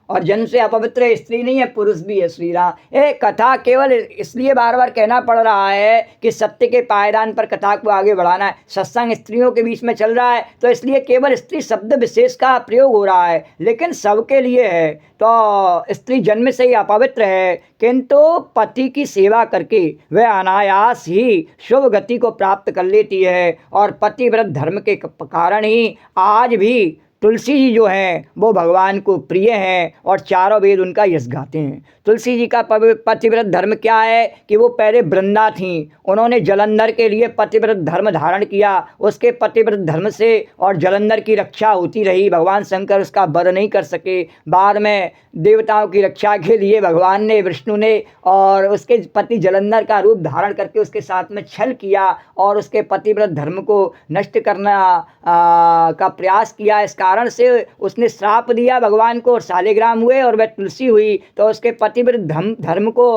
और जन्म से अपवित्र स्त्री नहीं है, पुरुष भी है। श्री राम। ये कथा केवल इसलिए बार बार कहना पड़ रहा है कि सत्य के पायदान पर कथा को आगे बढ़ाना है। सत्संग स्त्रियों के बीच में चल रहा है तो इसलिए केवल स्त्री शब्द विशेष का प्रयोग हो रहा है, लेकिन सबके लिए है। तो स्त्री जन्म से ही अपवित्र है, किंतु पति की सेवा करके वह अनायास ही शुभ गति को प्राप्त कर लेती है। और पतिव्रत धर्म के कारण ही आज भी तुलसी जी जो हैं वो भगवान को प्रिय हैं और चारों वेद उनका यश गाते हैं। तुलसी जी का पतिव्रत धर्म क्या है कि वो पहले वृंदा थीं, उन्होंने जलंधर के लिए पतिव्रत धर्म धारण किया। उसके पतिव्रत धर्म से और जलंधर की रक्षा होती रही, भगवान शंकर उसका वध नहीं कर सके। बाद में देवताओं की रक्षा के लिए भगवान ने, विष्णु ने और उसके पति जलंधर का रूप धारण करके उसके साथ में छल किया और उसके पतिव्रत धर्म को नष्ट करना का प्रयास किया। इस कारण से उसने श्राप दिया भगवान को और शालिग्राम हुए और वह तुलसी हुई। तो उसके पतिव्रत धर्म को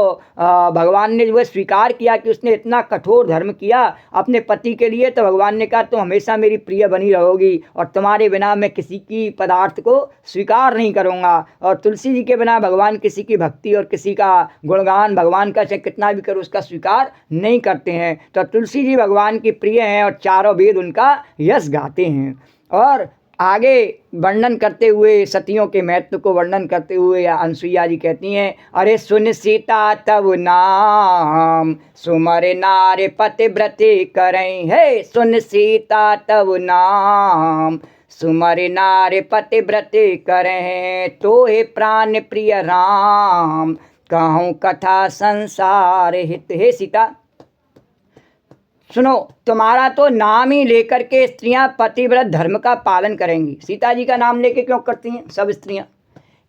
भगवान ने जो स्वीकार किया कि उसने इतना कठोर धर्म किया अपने पति के लिए, तो भगवान ने कहा तुम हमेशा मेरी प्रिय बनी रहोगी और तुम्हारे बिना मैं किसी की पदार्थ को स्वीकार नहीं करूँगा। और तुलसी जी के बिना भगवान किसी की भक्ति और किसी का गुणगान भगवान का चाहे कितना भी करो उसका स्वीकार नहीं करते हैं। तो तुलसी जी भगवान की प्रिय हैं और चारों वेद उनका यश गाते हैं। और आगे वर्णन करते हुए सतियों के महत्व को वर्णन करते हुए अनसुईया जी कहती हैं, अरे सुन सीता तब नाम सुमर नारे पतिव्रते करें। है सुन सीता तब नाम सुमर नारे पतिव्रते करें, तो हे प्राण प्रिय राम कहूँ कथा संसार हित। हे सीता सुनो, तुम्हारा तो नाम ही लेकर के स्त्रियां पतिव्रत धर्म का पालन करेंगी। सीता जी का नाम लेके क्यों करती हैं सब स्त्रियां?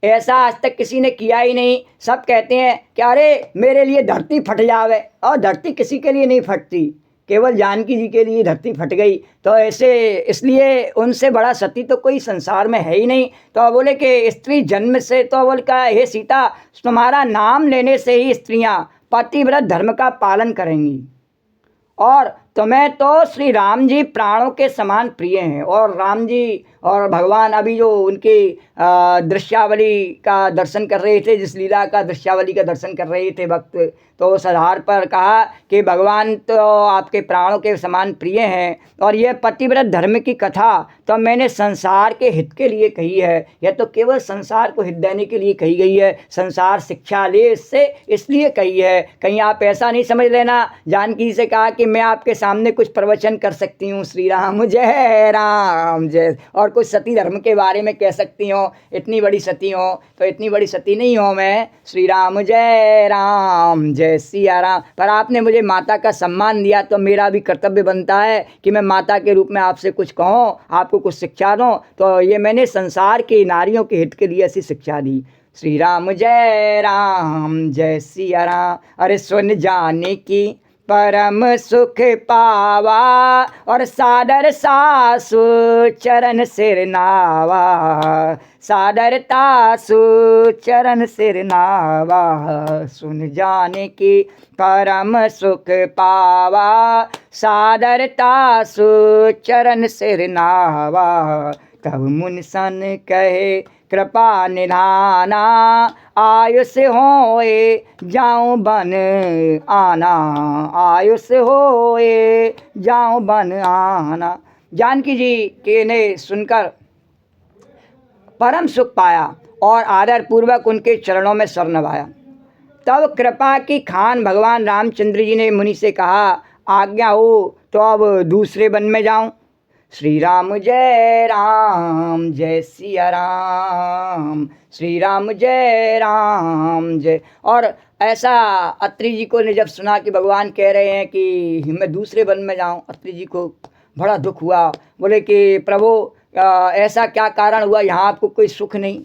ऐसा आज तक किसी ने किया ही नहीं। सब कहते हैं कि अरे मेरे लिए धरती फट जावे, और धरती किसी के लिए नहीं फटती, केवल जानकी जी के लिए धरती फट गई। तो ऐसे इसलिए उनसे बड़ा सती तो कोई संसार में है ही नहीं। तो बोले कि स्त्री जन्म से, तो बोले का हे सीता तुम्हारा नाम लेने से ही स्त्रियां पतिव्रत धर्म का पालन करेंगी और तुम्हें तो श्री राम जी प्राणों के समान प्रिय हैं। और राम जी और भगवान अभी जो उनकी दृश्यावली का दर्शन कर रहे थे, जिस लीला का दृश्यावली का दर्शन कर रहे थे भक्त, तो उस आधार पर कहा कि भगवान तो आपके प्राणों के समान प्रिय हैं। और यह पतिव्रत धर्म की कथा तो मैंने संसार के हित के लिए कही है। यह तो केवल संसार को हित देने के लिए कही गई है, संसार शिक्षा ले इससे इसलिए कही है। कहीं आप ऐसा नहीं समझ लेना जानकी से कहा कि मैं आपके सामने कुछ प्रवचन कर सकती हूँ। श्री राम जय। और कुछ सती धर्म के बारे में कह सकती हूँ, इतनी बड़ी सती हो तो इतनी बड़ी सती नहीं हो मैं। श्री राम जय सिया राम। पर आपने मुझे माता का सम्मान दिया तो मेरा भी कर्तव्य बनता है कि मैं माता के रूप में आपसे कुछ कहूँ, आपको कुछ शिक्षा दूँ। तो ये मैंने संसार की नारियों के हित के लिए ऐसी शिक्षा दी। श्री राम जय सिया राम। अरे सुन जाने की परम सुख पावा और सादर सासु चरण सिर नावा, सादरता सु चरण सिर नावा। सुन जाने की परम सुख पावा सादरता सु चरण सिर नावा। तब मुन सन कहे कृपा निधाना, आयुष होए जाऊं बन आना, आयुष होए जाऊं बन आना। जानकी जी के ने सुनकर परम सुख पाया और आदर पूर्वक उनके चरणों में सर नवाया। तब कृपा की खान भगवान रामचंद्र जी ने मुनि से कहा, आज्ञा हो तो अब दूसरे वन में जाऊं। श्री राम जय सिया राम, श्री राम जय। और ऐसा अत्रि जी को ने जब सुना कि भगवान कह रहे हैं कि मैं दूसरे वन में जाऊं, अत्रि जी को बड़ा दुख हुआ। बोले कि प्रभु ऐसा क्या कारण हुआ, यहाँ आपको कोई सुख नहीं,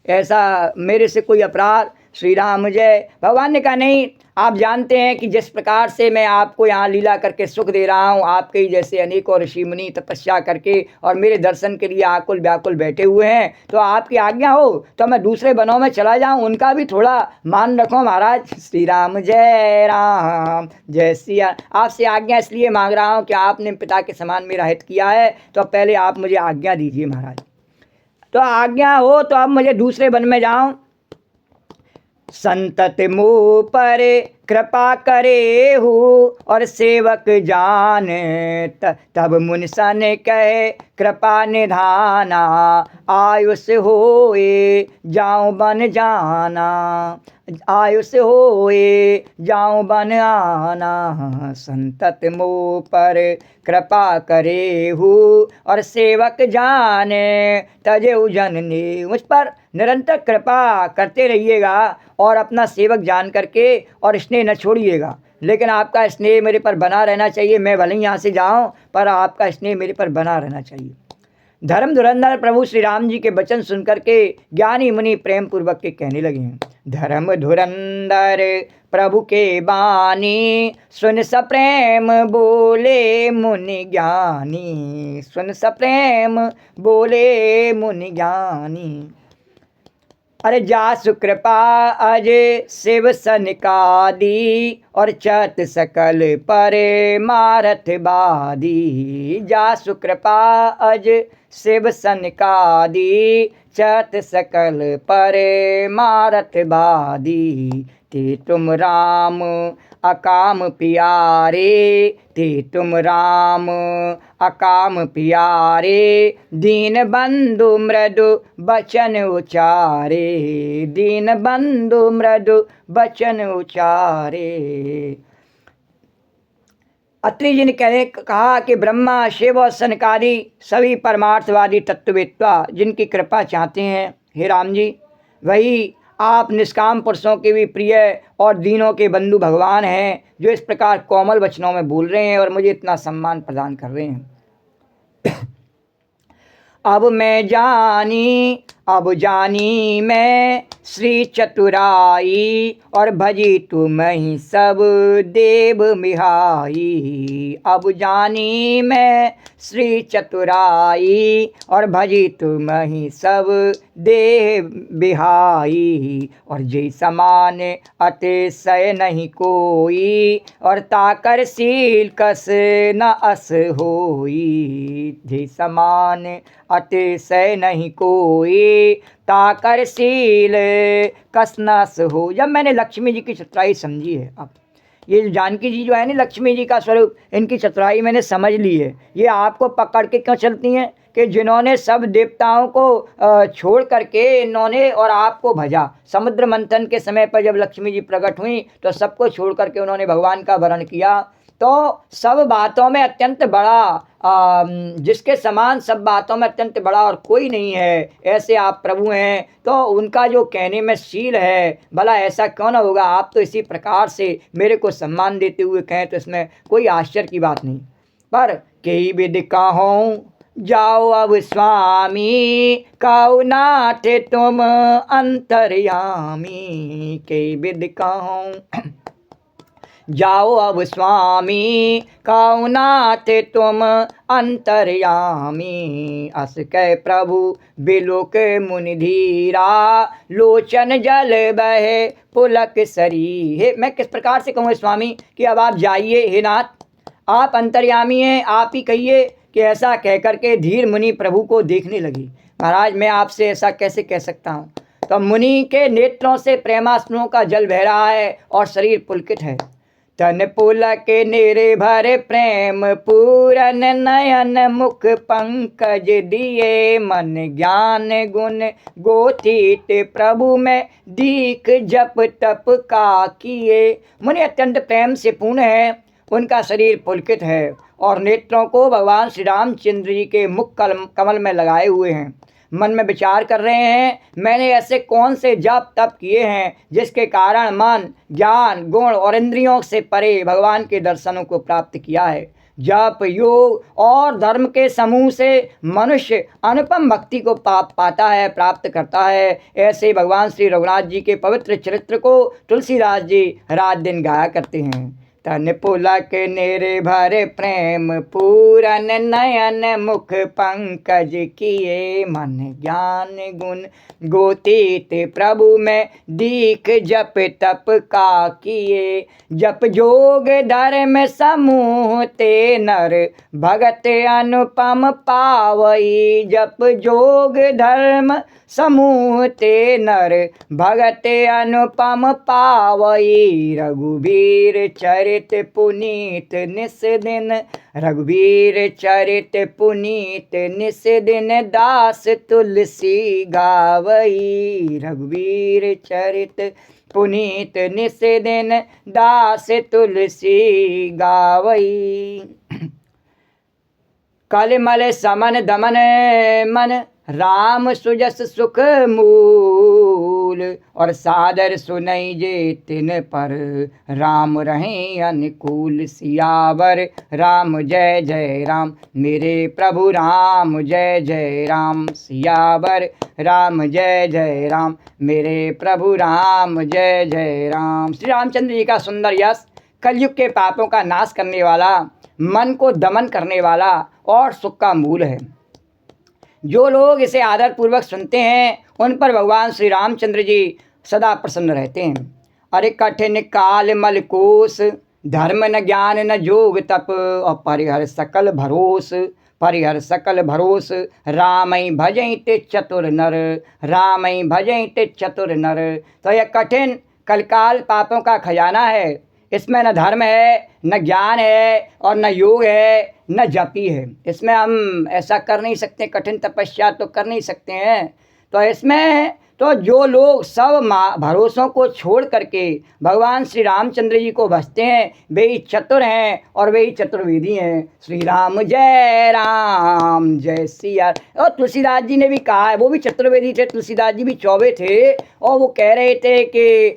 ऐसा मेरे से कोई अपराध। श्री राम जय। भगवान ने कहा नहीं, आप जानते हैं कि जिस प्रकार से मैं आपको यहाँ लीला करके सुख दे रहा हूँ, आपके ही जैसे अनेकों ऋषि मुनि तपस्या करके और मेरे दर्शन के लिए आकुल व्याकुल बैठे हुए हैं, तो आपकी आज्ञा हो तो मैं दूसरे वनों में चला जाऊँ, उनका भी थोड़ा मान रखो महाराज। श्री राम जय सिया। आपसे आज्ञा इसलिए मांग रहा हूँ कि आपने पिता के समान मेरा हित किया है, तो पहले आप मुझे आज्ञा दीजिए महाराज। तो आज्ञा हो तो अब मुझे दूसरे वन में जाऊं। संतत मुँह पर कृपा करे हो और सेवक जान, तब मुनिसन कहे कृपा निधाना, आयुष होए जाऊं बन जाना, आयुष होए जाऊं बन आना। संतत मुँह पर कृपा करे हो और सेवक जाने, तजे जननी। मुझ पर निरंतर कृपा करते रहिएगा और अपना सेवक जान करके और स्नेह न छोड़िएगा, लेकिन आपका स्नेह मेरे पर बना रहना चाहिए। मैं भले ही यहाँ से जाऊँ, पर आपका स्नेह मेरे पर बना रहना चाहिए। धर्म धुरंधर प्रभु श्री राम जी के वचन सुनकर के ज्ञानी मुनि प्रेम पूर्वक के कहने लगे हैं। धर्म धुरंधर प्रभु के बानी, सुन सप्रेम बोले मुनि ज्ञानी, सुन सप्रेम बोले मुनि ज्ञानी। अरे जासु कृपा अज शिव सनकादी, और चत सकल परे मारथ बादी। जासु कृपा अज शिव सनकादी, चत सकल परे मारथ बादी। ते तुम राम अकाम प्यारे, ते तुम राम अकाम प्यारे, दीन बंधु मृदु बचन उचारे, दीन बंधु मृदु बचन उचारे। अत्रि जी ने कहा कि ब्रह्मा शिव और सनकादि सभी परमार्थवादी तत्ववेत्ता जिनकी कृपा चाहते हैं, हे राम जी, वही आप निष्काम पुरुषों के भी प्रिय और दीनों के बंधु भगवान हैं, जो इस प्रकार कोमल वचनों में बोल रहे हैं और मुझे इतना सम्मान प्रदान कर रहे हैं। अब मैं जानी, अब जानी मैं श्री चतुराई, और भजी तुम ही सब देव मिहाई। अब जानी मैं श्री चतुराई, और भजी तुम ही सब देव बिहाई। और जय समान अतिशय नहीं कोई, और ताकर शील कस न अस होई। जय समान अतिशय नहीं कोई, ताकर शील कस न अस हो। जब मैंने लक्ष्मी जी की चतुराई समझी है, अब ये जो जानकी जी जो है ना लक्ष्मी जी का स्वरूप, इनकी चतुराई मैंने समझ ली है। ये आपको पकड़ के क्यों चलती हैं कि जिन्होंने सब देवताओं को छोड़ करके इन्होंने और आपको भजा। समुद्र मंथन के समय पर जब लक्ष्मी जी प्रकट हुई तो सबको छोड़ करके उन्होंने भगवान का वरण किया। तो सब बातों में अत्यंत बड़ा, जिसके समान सब बातों में अत्यंत बड़ा और कोई नहीं है, ऐसे आप प्रभु हैं। तो उनका जो कहने में शील है, भला ऐसा क्यों ना होगा। आप तो इसी प्रकार से मेरे को सम्मान देते हुए कहें तो इसमें कोई आश्चर्य की बात नहीं। पर कई विधि कहूँ जाओ अब स्वामी, काऊ नाथ तुम अंतर्यामी। कई विधि कहूँ जाओ अब स्वामी, काऊ नाथ तुम अंतर्यामी। अस कह प्रभु बिलोक मुनि धीरा, लोचन जल बहे पुलक सरी। हे मैं किस प्रकार से कहूँ स्वामी कि अब आप जाइए, हे नाथ आप अंतर्यामी हैं, आप ही कहिए कि ऐसा कह करके धीर मुनि प्रभु को देखने लगी। महाराज मैं आपसे ऐसा कैसे कह सकता हूँ। तो मुनि के नेत्रों से प्रेमाश्रुओं का जल बह रहा है और शरीर पुलकित है। तन पुलक निर्भर प्रेम पूरन, नयन मुख पंकज दिए, मन ज्ञान गुण गोतीत प्रभु में दीख जप तप का किए। मुनि अत्यंत प्रेम से पूर्ण है, उनका शरीर पुलकित है और नेत्रों को भगवान श्री रामचंद्र जी के मुख कमल में लगाए हुए हैं। मन में विचार कर रहे हैं, मैंने ऐसे कौन से जप तप किए हैं जिसके कारण मन, ज्ञान, गुण और इंद्रियों से परे भगवान के दर्शनों को प्राप्त किया है। जप, योग और धर्म के समूह से मनुष्य अनुपम भक्ति को पाता है, प्राप्त करता है। ऐसे भगवान श्री रघुनाथ जी के पवित्र चरित्र को तुलसीदास जी रात दिन गाया करते हैं। तन पुलक निर्भर प्रेम पूरन नयन मुख पंकज किए मन ज्ञान गुण गोतीत प्रभु में दीख जप तप का किए। जप जोग धर्म समूह ते नर भगत अनुपम पावई। जप जोग धर्म समूह ते नर भगत अनुपम पावई। रघुवीर चरित पुनीत निस दिन, रघुवीर चरित पुनीत निस दिन दास तुलसी गावई। रघुवीर चरित पुनीत निस दिन दास तुलसी गावई। कलमल समन दमन मन राम सुजस सुख मूल। और सादर सुनई जे तिन पर राम रहें अनुकूल। सियावर राम जय जय राम मेरे प्रभु राम जय जय राम। सियावर राम जय जय राम मेरे प्रभु राम जय जय राम। श्री रामचंद्र जी का सुंदर यश कलयुग के पापों का नाश करने वाला, मन को दमन करने वाला और सुख का मूल है। जो लोग इसे आदरपूर्वक सुनते हैं उन पर भगवान श्री रामचंद्र जी सदा प्रसन्न रहते हैं। अरे कठिन काल मलकोस, धर्म न ज्ञान न जोग तप। और परिहर सकल भरोस, परिहर सकल भरोस। रामई भजई ते चतुर नर, रामई भजई ते चतुर नर। तो यह कठिन कलकाल पापों का खजाना है। इसमें न धर्म है, न ज्ञान है और न योग है, न जपी है। इसमें हम ऐसा कर नहीं सकते, कठिन तपस्या तो कर नहीं सकते हैं। तो इसमें तो जो लोग सब भरोसों को छोड़ करके भगवान श्री रामचंद्र जी को भजते हैं वे ही चतुर हैं और वे ही चतुर्वेदी हैं। श्री राम जय राम जय सिया। और तुलसीदास जी ने भी कहा है, वो भी चतुर्वेदी थे, तुलसीदास जी भी चौबे थे। और वो कह रहे थे कि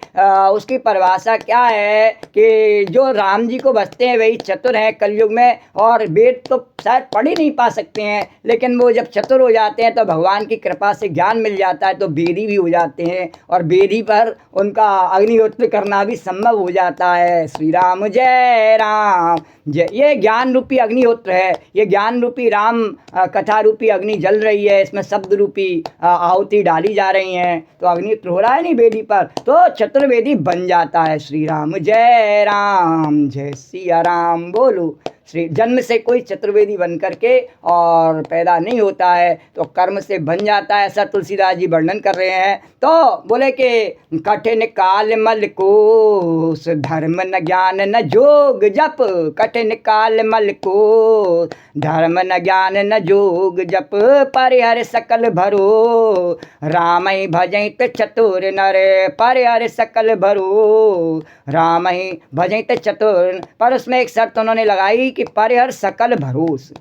उसकी परिभाषा क्या है कि जो राम जी को भजते हैं वही चतुर हैं कलयुग में। और वेद तो शायद पढ़ ही नहीं पा सकते हैं, लेकिन वो जब चतुर हो जाते हैं तो भगवान की कृपा से ज्ञान मिल जाता है तो वेदी भी हो जाते हैं और वेदी पर उनका अग्निहोत्र करना भी संभव हो जाता है। श्री राम जय राम जय। ये ज्ञान रूपी अग्निहोत्र है, ये ज्ञान रूपी राम कथा रूपी अग्नि जल रही है। इसमें शब्द रूपी आहुति डाली जा रही हैं तो अग्निहोत्र हो रहा है नहीं वेदी पर, तो चतुर्वेदी बन जाता है। श्री राम जय सिया राम बोलो। श्री जन्म से कोई चतुर्वेदी बन करके और पैदा नहीं होता है, तो कर्म से बन जाता है, ऐसा तुलसीदास जी वर्णन कर रहे हैं। तो बोले कि कठिन काल मल कोस, धर्म न ज्ञान न जोग जप। कठिन काल मल कोस, धर्म न ज्ञान न जोग जप। परिहर सकल भरो, रामई भजई ते चतुर नर। परिहर सकल भरो, रामई भजई ते चतुर। पर उसमें एक शर्त उन्होंने लगाई कि परिहर सकल भरोस,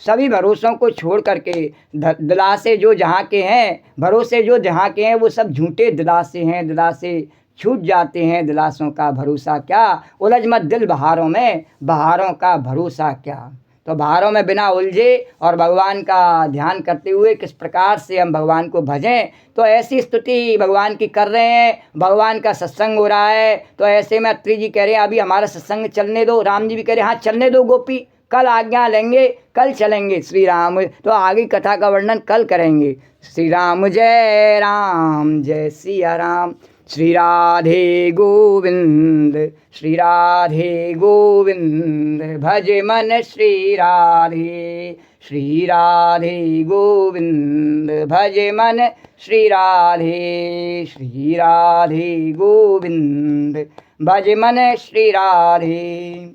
सभी भरोसों को छोड़ करके दिलासे जो जहाँ के हैं, भरोसे जो जहाँ के हैं वो सब झूठे दिलासे हैं, दिलासे छूट जाते हैं। दिलासों का भरोसा क्या, उलझ मत दिल बहारों में, बहारों का भरोसा क्या। तो बहारों में बिना उलझे और भगवान का ध्यान करते हुए किस प्रकार से हम भगवान को भजें, तो ऐसी स्तुति भगवान की कर रहे हैं। भगवान का सत्संग हो रहा है, तो ऐसे में अत्रि जी कह रहे हैं अभी हमारा सत्संग चलने दो। राम जी भी कह रहे हैं हाँ चलने दो गोपी, कल आज्ञा लेंगे, कल चलेंगे। श्री राम तो आगे कथा का वर्णन कल करेंगे। श्री राम जय सिया राम। श्री राधे गोविंद, श्री राधे गोविंद भज मन। श्री राधे, श्री राधे गोविंद भज मन। श्री राधे, श्री राधे गोविंद भज मन। श्री राधे,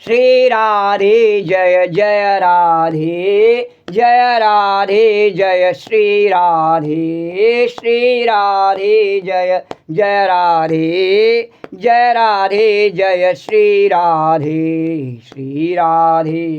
श्री राधे जय जय राधे, जय राधे जय श्री राधे। श्री राधे जय जय राधे जय राधे जय श्री राधे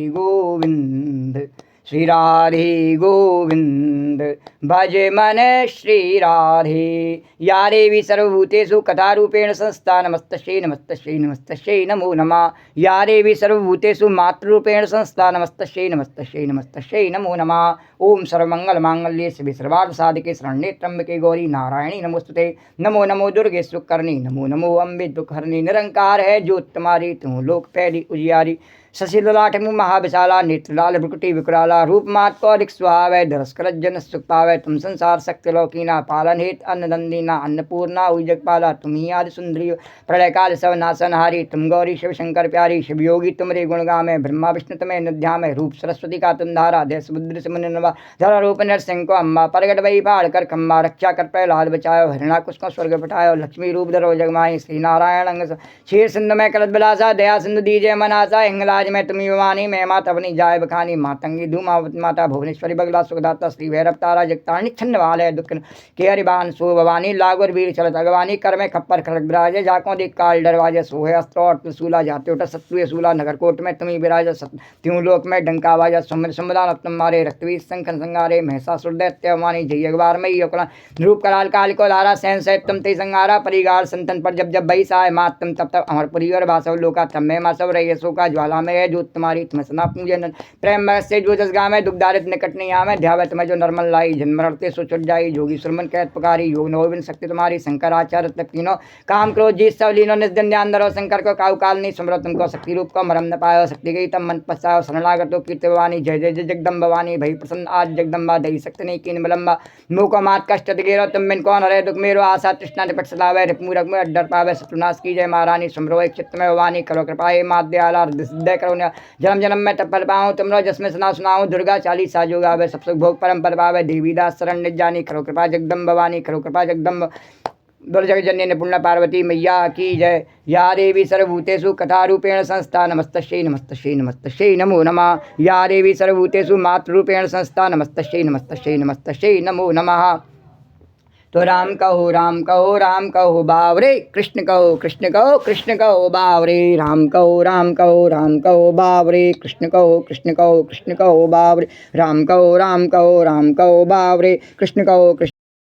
गोविंद श्री राधे गोविंद भज मन श्री राधे। या देवी सर्वभूतेषु कथारूपेण संस्था नमस्तस्यै नमस्तस्यै नमस्तस्यै नमो नमः। या देवी सर्वभूतेषु मातृरूपेण संस्था नमस्तस्यै नमस्तस्यै नमस्तस्यै नमो नमः। ओम सर्वमंगलमांगल्ये शिवे सर्वार्थसाधिके शरण्ये त्र्यंबके गौरी नारायणी नमोस्तुते। नमो नमो दुर्गे सुकर्णी नमो नमो अम्बे दुखहरणी। निरंकार है ज्योत तुम्हारी तुम लोक फैली उजियारी। शशि ललाट मुँह महाविशाला नेत्रलाल भ्रुकुटी विकराला। रूप मात को अधिक सुहावै धरस्कर जन सुख पावै। तुम संसार शक्ति लौकीना पालन हेत अन्नदंदीना अन्नपूर्णा हुई जगपाला। तुम ही आदि सुंदरी प्रलय काल सब नासनहारी। तुम गौरी शिव शंकर प्यारी शिव योगी तुमरे गुण गामे। ब्रह्मा विष्णु तुम्हें निध्या में रूप सरस्वती का तुम धारा। देश बुद्ध से मुनि नवा धरा रूप नरसिंह को अम्बा। प्रगट वही पहाड़ कर खम्बा रक्षा कर प्रहलाद बचायो। हरिणा कुश को स्वर्ग पठायो। लक्ष्मी रूप धरो जगमाई श्री नारायण अंग क्षीर सिंधु में करत बिलासा। दया सिंधु दीजय मनासा। हिंगलाज में तुम्हें भवानी मैं माता अपनी जाय बखानी। मातंगी धूमावत माता भुवनेश्वरी बगला सुखदाता श्री भैरव तारा जगतारणी छन्न वाले दुख के हरिबान सो भवानी। लागोर वीर चलत अगवानी कर में खप्पर खड़क विराजे। जाकों देख काल डरवाजे सोहे अस्त्र और त्रिशूला जाते उठा शत्रु सूला। नगरकोट में तुम्हें विराज त्यों लोक में डंका वाजा। समुदान तुम मारे रक्तवीर शंखन संगारे। महिषासुर दैत्य भवानी जय अखबार में योकला रूप कराल काल को लारा। सैन सहित तुम ते संगारा। परिगार संतन पर जब जब बही सहाय मात तुम तब तब अमरपुरी और बासव लोका तम में मासव रही शोका ज्वाला में है जो तुम्हारी तुम सना पूजन प्रेम से जो जसगा में दुखदारित निकट नहीं आवे। ध्यावत तुम्हें जो नर्मल लाई जन्म रड़ते सो छुट जाई। जोगी सुरमन कहत पुकारी योग नोविन शक्ति तुम्हारी। शंकराचार्य तक तीनों काम क्रोध जीत सब लीनो निज दिन ध्यान धरो। शंकर को काउ काल नहीं सुमरो तुमको शक्ति रूप को मरम न पायो। शक्ति गई तब मन पछताओ शरणागतो कीर्ति भवानी। जय जय जय जगदम्ब भवानी भई प्रसन्न आज जगदम्बा दई शक्ति नहीं कीन विलम्बा। मुँह को मात कष्ट गिरो तुम बिन कौन हरे दुख मेरो। आशा तृष्णा निपट सलावे रिपुरक में डर पावे। शत्रुनाश की जय महारानी सुमरो एक चित्त में भवानी। करो कृपाए मात दयाला सिद्ध करो जन्म जन्म में तब पल पाऊँ तुमरो जसमें सुना सुनाऊँ। दुर्गा चालीसा जो गावे सब सुख भोग परम पद पावे। देवीदास शरण निज जानी करो कृपा जगदम्ब भवानी करो कृपा जगदम्ब। बोल जगत जननी निपुण पार्वती मैया की जय। या देवी सर्वभूतेषु कथारूपेण संस्था नमस्तस्यै नमस्तस्यै नमस्तस्यै नमो नमः। या देवी सर्वभूतेषु मातृरूपेण संस्था नमस्तस्यै नमस्तस्यै नमस्तस्यै नमो नमः। तो राम कहो बावरे कृष्ण कहो बावरे। राम कहो बावरे कृष्ण कहो बावरे। राम कहो बावरे कृष्ण कहो